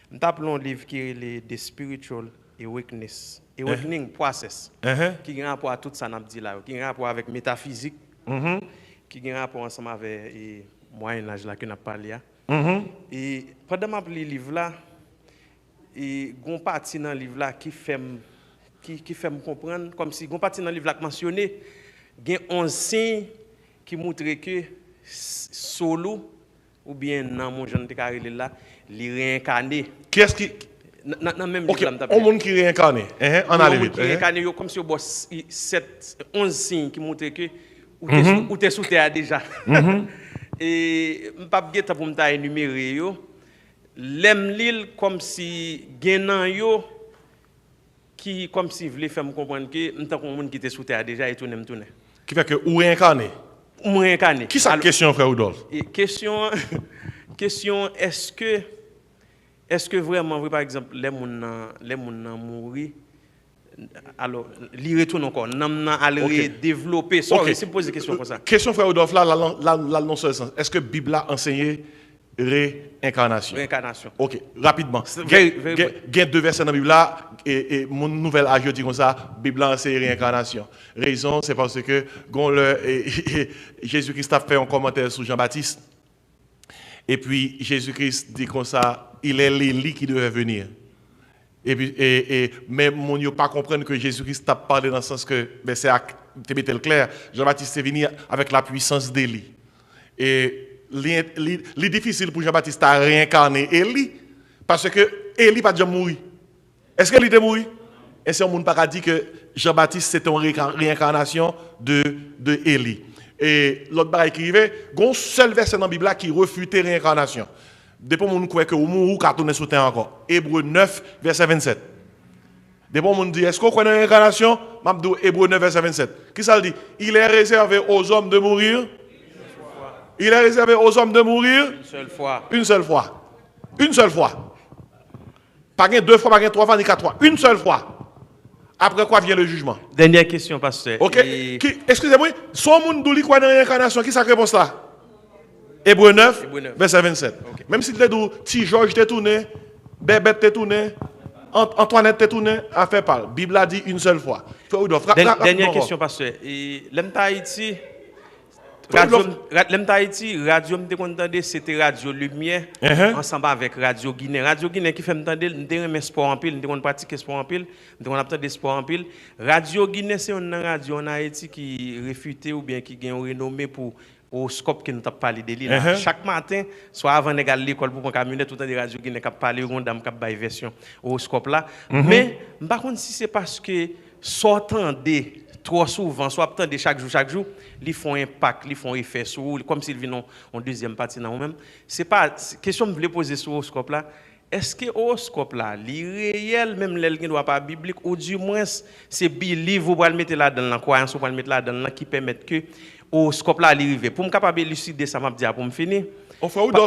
nous appelons un livre qui est le spiritual awakening process qui a rapport à tout ça n'a dit là qui a rapport avec métaphysique qui a rapport ensemble avec moyen âge là que n'a parlé et pendant m'a li livre là et gon partie dans livre là qui fait me comprendre, comme si, on partie dans le livre mentionné, il y a 11 signes qui montrent que solo, ou bien dans mon jeune de carré là, il réincarné. Qui est-ce qui. Dans même ok, on monde qui réincarné. On a vite. Qui réincarné, comme si on bosse 11 signes qui montrent que ou t'es sous terre déjà. Et je ne pas bien pour me énumérer yo. L'aime l'île comme si gagnant yo qui comme si voulait faire me comprendre que nous tant qu'on monde qui était sous terre déjà et tourner. Qui fait que ou réincarné. Ou réincarné. Qui ça question frère Oudolf? Question est-ce que vraiment par exemple les moun mourir alors li retourne encore n'a aller développer ça c'est poser question comme ça. Question frère Oudolf là non seul sens. Est-ce que Bible a enseigné réincarnation? Ok, rapidement. Il y a deux versets dans la Bible là, et mon nouvel âge dit comme ça, Bible là c'est réincarnation. Raison, c'est parce que Jésus-Christ a fait un commentaire sur Jean-Baptiste. Et puis Jésus-Christ dit comme ça, il est l'Élie qui devait venir. Et puis, mais mon ne pas comprendre que Jésus-Christ a parlé dans le sens que, c'est clair, Jean-Baptiste est venu avec la puissance d'Élie. Et c'est difficile pour Jean-Baptiste à réincarner Élie parce que Élie pas déjà mourir. Est-ce que était mort? Et c'est un monde pas dit que Jean-Baptiste c'était une réincarnation de Élie. Et l'autre bagaille qui arrive, il y a un seul verset dans la Bible qui refute la réincarnation. Depuis on croit que au mourir qu'a tourner sous terre encore. Hébreux 9 verset 27. Depuis on dit est-ce qu'on croit dans la réincarnation? M'abdou Hébreux 9 verset 27. Qui ça dit? Il est réservé aux hommes de mourir. Il est réservé aux hommes de mourir une seule fois. Une seule fois. Une seule fois. Pas deux fois, pas trois fois, ni quatre fois. Une seule fois. Après quoi vient le jugement? Dernière question, pasteur. Ok. Excusez-moi, son monde douli quoi dans l'incarnation? Qui ça réponse là? Hébreux 9, verset 27. Okay. Même si tu dis, si Georges t'est tourné, Bébête t'est tourné, Antoinette t'est tourné, à faire parler. Bible a dit une seule fois. Dernière question, pasteur. L'Em Tahiti. L'Em Tahiti, radio me c'était Radio Lumière ensemble avec Radio Guinée. Radio Guinée qui fait m'entendre, me sport en pile, me pratiquer sport en pile, me attendre sport en pile. Radio Guinée c'est une radio en Haïti qui réfuté ou bien qui gagne renommé pour horoscope qui nous t'a parlé de lui là. Chaque matin, soit avant d'aller à l'école pour prendre camionnette, tout le temps des radios qui n'a parlé une dame qui a version horoscope là. Mais par contre si c'est parce que sortant des trop souvent, soit attendre chaque jour, ils font impact, ils font effet sur vous, comme s'ils viennent en deuxième partie dans vous-même. C'est pas question que je voulais poser sur l'horoscope là. Est-ce que l'horoscope là, est réel, même l'elle qui ne doit pas biblique, ou du moins c'est believe, vous pouvez le mettre là dans la croyance, vous pouvez le mettre là dans la qui permet que l'horoscope là arrive. Pour me capable d'élucider ça, m'a dit pour me finir.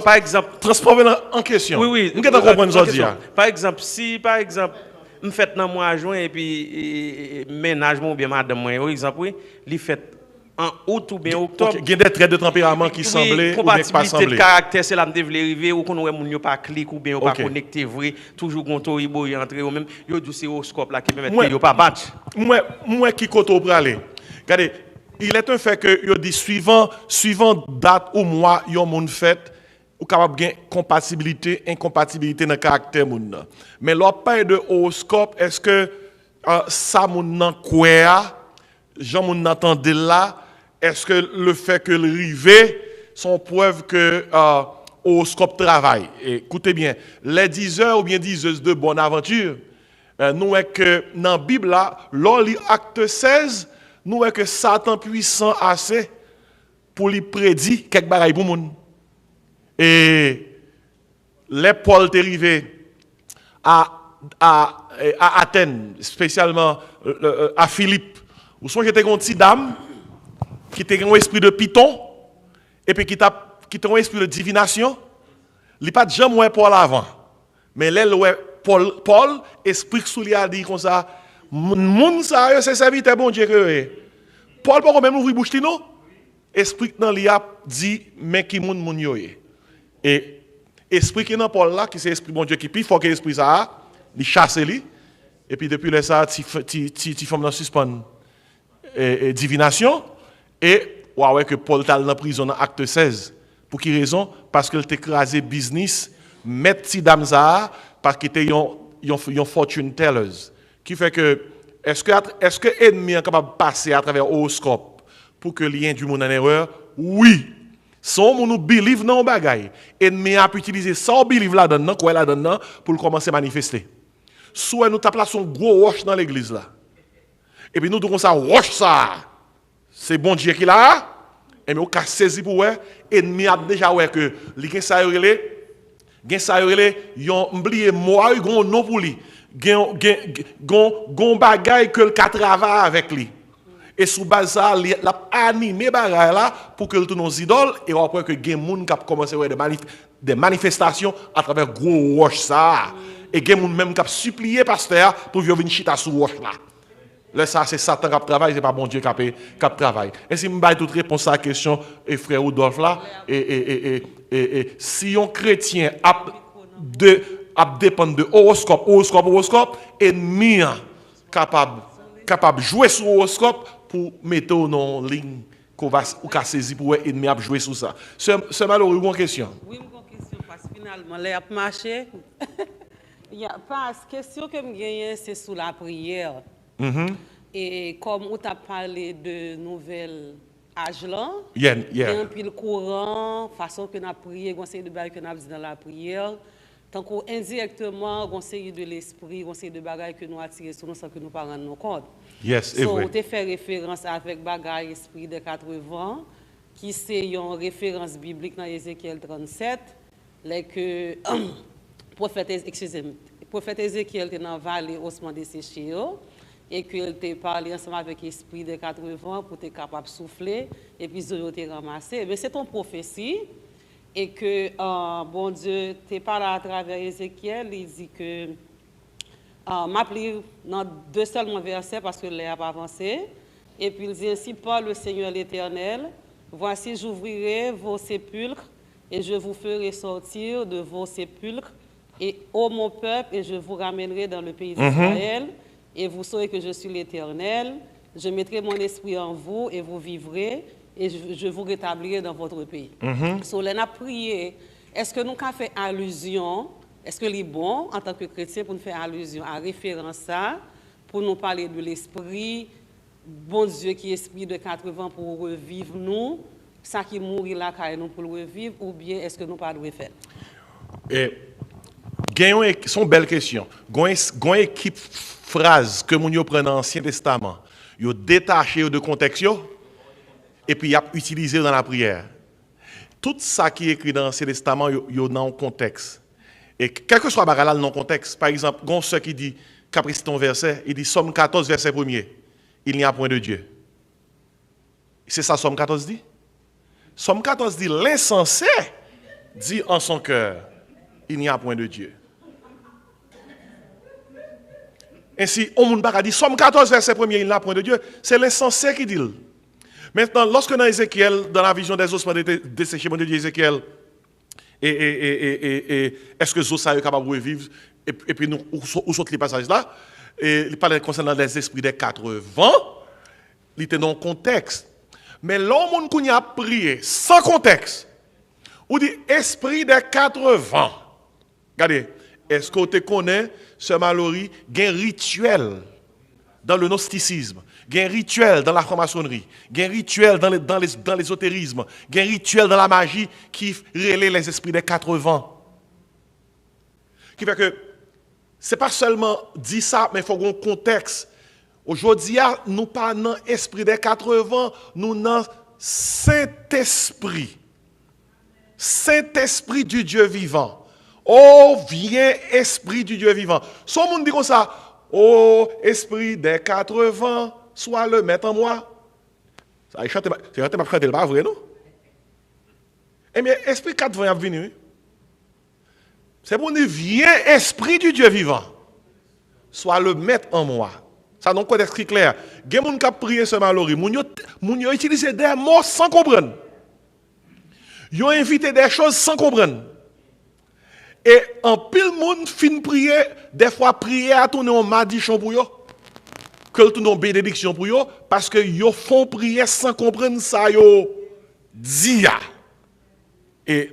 Par exemple, transformer en question. Oui. Nous allons comprendre ça. Par exemple, si par exemple, je fais dans mois juin et puis ménage ou bien madame moi, par exemple, oui, il fait en août ou bien octobre. Il y a des traits de tempérament qui semblaient ou bien pas semblaient. De caractère, c'est là que vous arriver ou qu'on ne pas clic ou bien pas connecté vrai, toujours contour ibo y entrer ou même yo du horoscope là qui permet que yo pas battre. Moi qui côté pour aller. Regardez, il est un fait que yo dit suivant date ou mois yo moun fait ou capable gain compatibilité incompatibilité dans caractère moun. Mais l'on parle de horoscope, est-ce que ça moun nan quoi Jean moun entendait là, est-ce que le fait que le rivet sont preuve que horoscope travaille? Écoutez bien, les 10 heures ou bien 10 heures de bonne aventure, nous est que dans la Bible là, lors lit acte 16, nous est que Satan puissant assez pour lui prédire quelques bagailles pour moun. Et les Paul est arrivé à Athènes, spécialement à Philippe. Ou soit j'étais une petite dame qui était un esprit de python et puis qui était un esprit de divination. Il n'y a pas de jamais ouais Paul avant. Mais là, Paul, esprit sous lui a dit comme ça, moun ça c'est serviteur bon Dieu que Paul pas même ouvrir bouche non. Esprit dans lui a dit mais qui moun yoé. Et esprit qui dans Paul là qui c'est esprit bon Dieu qui puis faut que esprit ça il chasse lui et puis depuis là ça ti forme dans suspend et divination et ouais que Paul t'a dans prison dans acte 16 pour qui raison parce qu'il t'écrasé business mettre ti dame ça parce qu'il était yon fortune tellers qui fait que est-ce que ennemi est capable de passer à travers horoscope pour que lien du monde en erreur oui son moun nous believe dans bagay ennemi a pu utiliser ça believe là dedans quoi là dedans pour commencer à manifester soit nous t'a placé un gros roche dans l'église là. Et puis nous devons ça roche ça. C'est bon Dieu qui l'a. Et mais on a saisi pour ouais ennemi a déjà ouais que li gen ça relé yon oublié moi gon non pour lui. Gon bagay que le ka travaille avec lui. Et sous base ça l'a animé bagay là pour que le tourne aux idoles et après que gen moun qui a commencé ouais des manifestations à travers gros roche ça. Et gen moun même qui a supplié pasteur pour venir chita sous roche là. Là, ça, c'est Satan qui travaille, c'est pas bon Dieu qui travaille. Et si je me toute réponse à la question, et frère Rudolph là, et si un chrétien dépend de horoscope, ennemi capable de jouer sur horoscope pour mettre en ligne qu'on va saisir pour ennemi à jouer sur ça. C'est malheureux, une question. Oui, une question, parce que finalement, les a marché. Il y a pas question que je gagne, c'est sous la prière. Et comme on t'a parlé de nouvelles âge là, il y a un pile courant, façon que nous prié, conseil de bagaille que nous dit dans la prière, tant qu'indirectement, conseil de l'esprit, conseil de bagaille que nous attirons sur nous sans que nous ne nous compte. Yes, so, on te fait référence avec bagaille esprit de 80 qui c'est une référence biblique dans Ézéchiel 37, là que prophète Ézéchiel était dans la vallée osman desséché et qu'il t'a parlé ensemble avec l'esprit de 80 pour être capable de souffler et puis ils ont été ramassés. Mais c'est une prophétie et que bon Dieu t'a parlé à travers Ézéchiel, il dit que m'appeler dans deux seuls versets parce que l'air n'a pas avancé et puis il dit ainsi parle le Seigneur l'Éternel, voici j'ouvrirai vos sépulcres et je vous ferai sortir de vos sépulcres et ô mon peuple et je vous ramènerai dans le pays d'Israël. Et vous saurez que je suis l'Éternel, je mettrai mon esprit en vous et vous vivrez, et je vous rétablirai dans votre pays. So, on a prié, est-ce que nous avons fait allusion, est-ce que c'est bon en tant que chrétien pour nous faire allusion à référence ça, pour nous parler de l'esprit, bon Dieu qui est esprit de 80 pour revivre nous, ça qui mourit là, nous pour le revivre, ou bien est-ce que nous pas devons faire? Son belle question. Gon équipe phrase que moun yo prend dans l'Ancien Testament, yo détaché de contexte yo, et puis y a utilisé dans la prière. Tout ça qui est écrit dans l'Ancien Testament yo dans le contexte. Et quel que soit bagala dans le contexte, par exemple, gon ce qui dit caprice ton verset, il dit Somme 14 verset 1er. Il n'y a point de Dieu. C'est ça Somme 14 dit? Somme 14 dit l'insensé dit en son cœur, il n'y a point de Dieu. Ainsi, on ne peut pas dire Somme 14 verset 1er, il n'y a point de Dieu. C'est l'insensé qui dit. Maintenant, lorsque dans Ézéchiel, dans la vision des ossements desséchés, mon Dieu dit Ézéchiel, est-ce que Zosa est capable de revivre? Et puis, nous, où sont les passages là? Et il parlait concernant les esprits des 4 vents. Il était dans le contexte. Mais l'homme qui a prié sans contexte, ou dit esprit des 4 vents. Regardez, est-ce que tu connais ce Mallory? Il y a un rituel dans le gnosticisme. Il y a un rituel dans la franc-maçonnerie, il y a un rituel dans l'ésotérisme, il y a un rituel dans la magie qui relaie les esprits des 4 vents. Qui fait que, ce n'est pas seulement dit ça, mais il faut un contexte. Aujourd'hui, nous pas dans l'esprit des 4 vents, nous dans Saint-Esprit. Saint-Esprit du Dieu vivant. Oh, viens, Esprit du Dieu vivant. Si on dit comme ça, oh, Esprit des 4 vents, soit le maître en moi. Ça a chanté, c'est pas vrai, non? Eh bien, Esprit 4 vents est venu. C'est pour dire, viens, Esprit du Dieu vivant. Soit le maître en moi. Ça donc contexte qui clair. Il y a des gens qui ont prié ce malheureux. Ils ont utilisé des mots sans comprendre. Ils ont invité des choses sans comprendre. Et en pile monde fin prier, des fois prier à tourner en malédiction pour eux, que tourner en bénédiction pour eux, parce que ils font prier sans comprendre ça yo dit. Et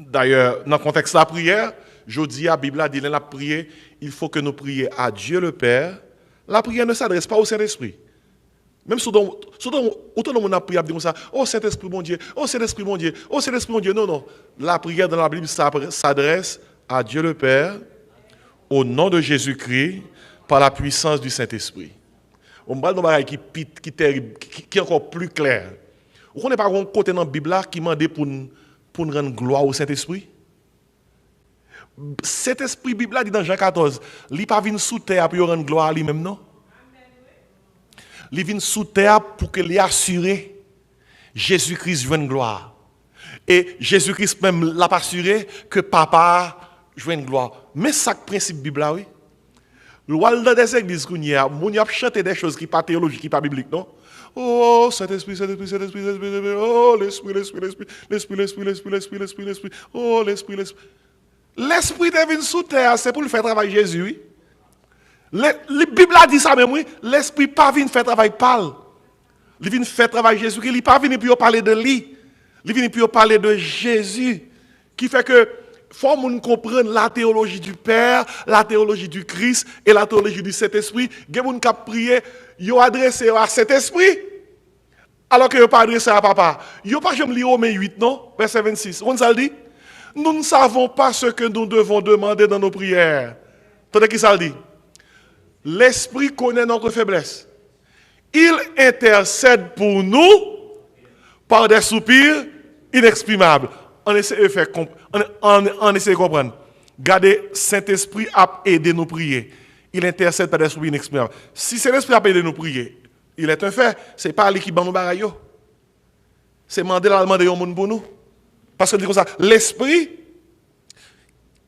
d'ailleurs, dans le contexte de la prière, je dis à la Bible, dit la prière, il faut que nous prions à Dieu le Père. La prière ne s'adresse pas au Saint-Esprit. Même si autant de monde a prié, dit ça, oh Saint-Esprit mon Dieu, oh Saint-Esprit mon Dieu, oh Saint-Esprit mon Dieu. Non, non. La prière dans la Bible s'adresse à Dieu le Père, au nom de Jésus-Christ, par la puissance du Saint-Esprit. On parle d'un bagage qui est encore plus clair. Vous connaissez pas un côté dans la Bible qui m'a dit pour rendre gloire au Saint-Esprit? Cet esprit Bible dit dans Jean 14, il n'est pas venu sous terre pour rendre gloire à lui-même, non? Il vient sous terre pour que lui assure Jésus-Christ joue une gloire. Et Jésus-Christ même l'a assuré que papa joue une gloire. Mais ça principe Bible là, oui. Dans des églises qu'on y a, on y a chanté des choses qui ne sont pas théologiques, qui ne sont pas bibliques, non? Oh, Saint-Esprit, Saint-Esprit, Saint-Esprit, Saint-Esprit, oh, l'Esprit, l'Esprit, l'Esprit, l'Esprit, l'Esprit, l'Esprit, l'Esprit, l'Esprit, l'Esprit, oh, l'Esprit, l'Esprit. L'Esprit est venu sous terre, c'est pour le faire travailler Jésus, oui. La Bible a dit ça même, oui. L'Esprit n'est pas venu faire travail Paul. Il vient faire travail Jésus. Il n'est pas venu pour parler de lui. Il vient pour parler de Jésus. Qui fait que faut qu'on comprenne la théologie du Père, la théologie du Christ et la théologie du Saint-Esprit. Il y a des gens qui ont prié, ils ont adressé à Saint-Esprit, alors qu'ils n'ont pas adressé à Papa. Ils n'ont pas jamais lu Romains 8, non? Verset 26. On ça dit? Nous ne savons pas ce que nous devons demander dans nos prières. Tandis qu'il ça dit? L'Esprit connaît notre faiblesse. Il intercède pour nous par des soupirs inexprimables. On essaie de comprendre. Gardez, Saint-Esprit a aidé nous prier. Il intercède par des soupirs inexprimables. Si Saint-Esprit a aidé nous prier, il est un fait. Ce n'est pas lui qui bat nous bagaille. C'est Mandela qui a demandé au monde pour nous. Parce que dit comme ça, l'Esprit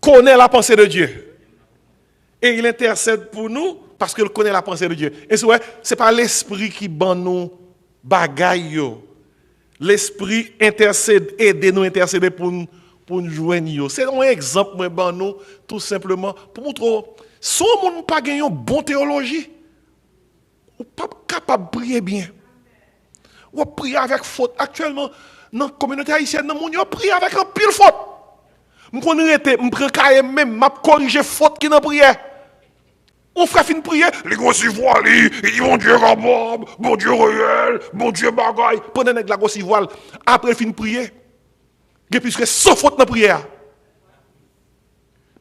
connaît la pensée de Dieu. Et il intercède pour nous parce qu'il connaît la pensée de Dieu. Et ce n'est pas l'Esprit qui bat nous bagaille. L'Esprit intercède, aide nous intercéder pour nous joindre. C'est un exemple, moi, nous, tout simplement, pour montrer, si on n'a pas gagné une bonne théologie, on n'est pas capable de prier bien. On prie avec faute. Actuellement, dans la communauté haïtienne, on prie avec un pile faute. Je prends même, je corrige faute qui dans la prière. On fera fin de prier, les grosses voiles, ils disent bon Dieu capable, bon Dieu réel, bon Dieu bagaille. Pendant que la grosse voile, après fin de prier, puisque sans faute dans la prière.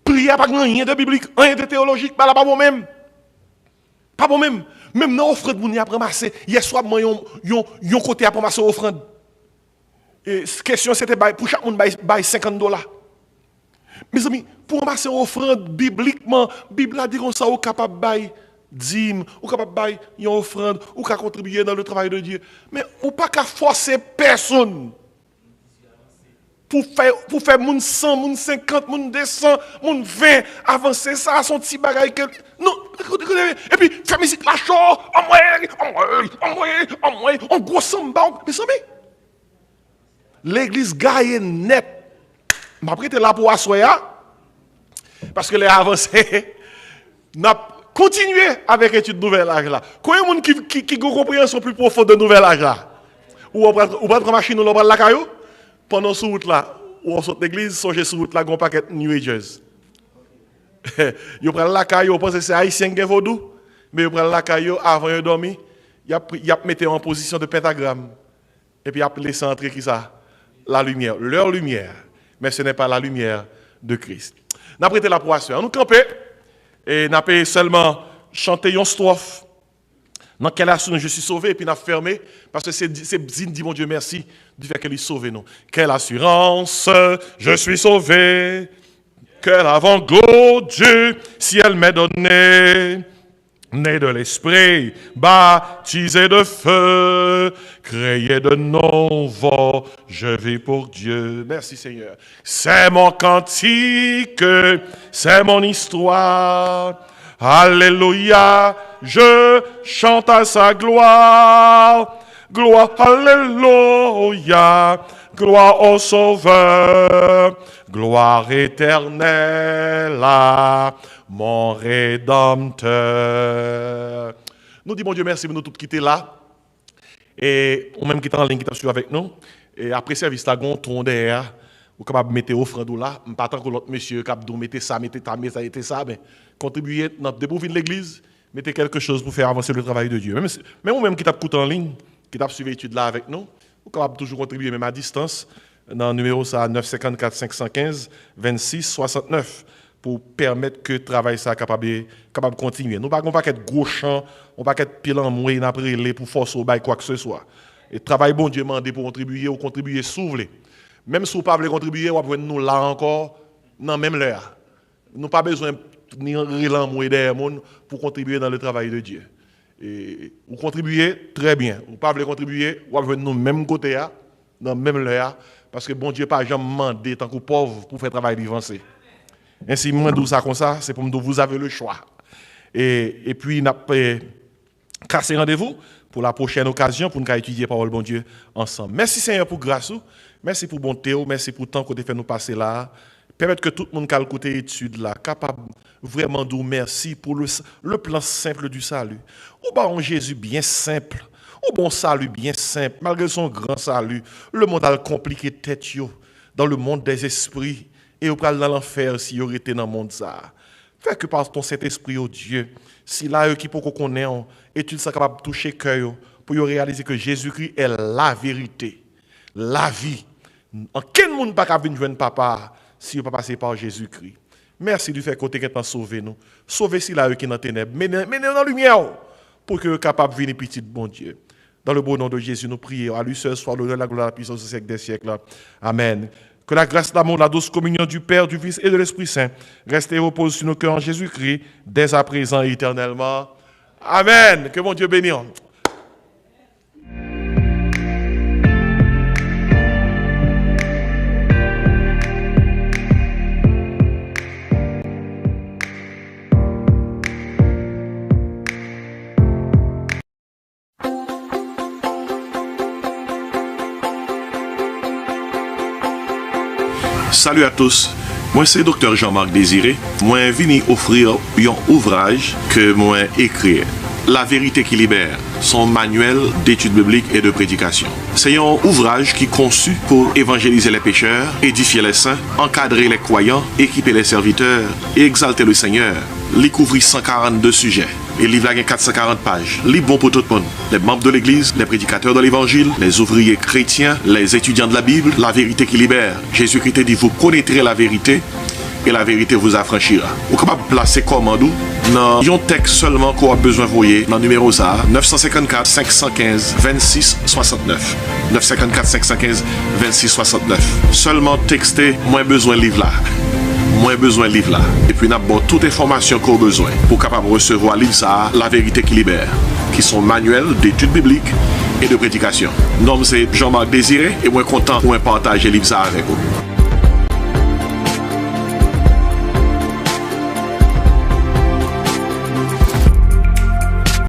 Prière pas rien de biblique, rien de théologique, pas bon même. Pas bon même. Même dans l'offrande, vous n'y avez ramassé. Hier soir, moi, yon côté à ramasser l'offrande. Et la question, c'était pour chaque monde, bail $50. Mes amis, pour ramasser l'offrande, bibliquement, la Bible a dit qu'on est capable de bailler dîme, ou capable de bailler une offrande, ou capable de contribuer dans le travail de Dieu. Mais on pas qu'à forcer personne. Pour faire moun 100, moun 50, moun 200, moun 20, avancer ça à son petit bagage. Non, et puis, faire musique la chaud, en gros samba, mais ça, l'église gagne net. Je vais prêter là pour assoya, parce que les avancés, n'a continué avec l'étude de nouvel âge là. Combien de monde qui a une compréhension plus profonde de nouvel âge là? Ou on prend machine, on prend la caillou? Pendant ce route là, où on sort l'église, songez sur route là, on paquet New Agers. Yo prend la caillou, on pense que c'est haïtien qui est vaudou, mais yo prend la caillou avant de dormir, y a mis en position de pentagramme. Et puis y a laissé entrer qui ça? La lumière, leur lumière. Mais ce n'est pas la lumière de Christ. N'a prêté la poisson, nous camper et n'a pas seulement chanter une strophe. Dans quelle assurance je suis sauvé, et puis n'a fermé, parce que c'est dit mon Dieu merci du fait qu'il est sauvé nous. Quelle assurance, je suis sauvé, quel avant-goût Dieu, si elle m'est donné, né de l'esprit, baptisé de feu, créé de nouveau, je vis pour Dieu. Merci Seigneur. C'est mon cantique, c'est mon histoire. Alléluia, je chante à sa gloire. Gloire, alléluia, gloire au Sauveur. Gloire éternelle à mon Rédempteur. Nous disons, bon Dieu, merci pour nous tous quitter là. Et on même qui est en ligne, qui est suivi avec nous. Et après service, là, on tourne derrière. Vous êtes capable de mettre offrande là. Je ne pas tant que l'autre monsieur qui a dit mettez ça, mettez ça, mais contribuez depuis l'église, mettez quelque chose pour faire avancer le travail de Dieu. Même vous-même qui t'as en ligne, qui t'as suivi l'étude là avec nous, vous êtes capable toujours contribuer, même à distance, dans le numéro 954 515 26 69, pour permettre que le travail soit capable de continuer. Nous ne pouvons pas être gros champ, on ne peut pas être pile en moyen après pour forcer au bail quoi que ce soit. Et travail bon Dieu demandé pour contribuer ou contribuer s'ouvrir. Même si vous ne pouvez pas contribuer, vous pouvez nous là encore, dans même l'heure. Nous n'avons pas besoin ni derrière monde pour contribuer dans le travail de Dieu. Et vous contribuez très bien. Vous ne pouvez pas contribuer, vous pouvez nous même côté, dans même l'heure, parce que bon Dieu n'a pas jamais demandé tant que pauvre pour faire travail avancé. Ainsi, moi, je ça comme ça, c'est pour me dire vous avez le choix. Et puis, nous avons cassé rendez-vous pour la prochaine occasion pour nous étudier la parole de bon Dieu ensemble. Merci Seigneur pour grâce. Merci pour bonté, merci pour le temps que tu as fait nous passer là. Permettre que tout le monde qui a écouté l'étude là, capable vraiment de merci pour le plan simple du salut. Ou bon Jésus bien simple, ou bon salut bien simple, malgré son grand salut. Le monde a compliqué tête dans le monde des esprits et au pral dans l'enfer s'il y aurait été dans le monde ça. Fait que par ton Saint-Esprit, oh Dieu, si là qui peut qu'on connaît, et tu seras capable de toucher cœur pour réaliser que Jésus-Christ est la vérité, la vie. En quel monde pas venir joindre papa si on pas passer par Jésus-Christ. Merci du fait que tu es sauvé nous. Sauver si là qui dans ténèbres, mais dans la lumière pour que capable venir petit bon Dieu. Dans le beau nom de Jésus, nous prions. À lui seul soit l'honneur, la gloire, la puissance au siècle des siècles. Amen. Que la grâce, l'amour, la douce communion du Père, du Fils et de l'Esprit Saint reste et repose sur nos cœurs en Jésus-Christ, dès à présent et éternellement. Amen. Que mon Dieu bénisse. Salut à tous, moi c'est Dr. Jean-Marc Désiré. Moi venu offrir un ouvrage que moi écrit, La vérité qui libère, son manuel d'études bibliques et de prédication. C'est un ouvrage qui est conçu pour évangéliser les pécheurs, édifier les saints, encadrer les croyants, équiper les serviteurs et exalter le Seigneur il couvrit 142 sujets. Et le livre a 440 pages. Livre bon pour tout le monde. Les membres de l'Église, les prédicateurs de l'Évangile, les ouvriers chrétiens, les étudiants de la Bible, la vérité qui libère. Jésus-Christ dit, vous connaîtrez la vérité et la vérité vous affranchira. Vous êtes capable de placer commande dans un texte seulement qu'on a besoin de voyer dans le numéro ça, 954 515 26 69. 954 515 26 69. Seulement texter, moins besoin de livre là. Moins besoin de livre là. Et puis, nous avons toute information qu'on a besoin pour capable recevoir livre ça, la vérité qui libère, qui sont manuels d'études bibliques et de prédication. Nom c'est Jean-Marc Désiré et moi content pour partager livre ça avec vous.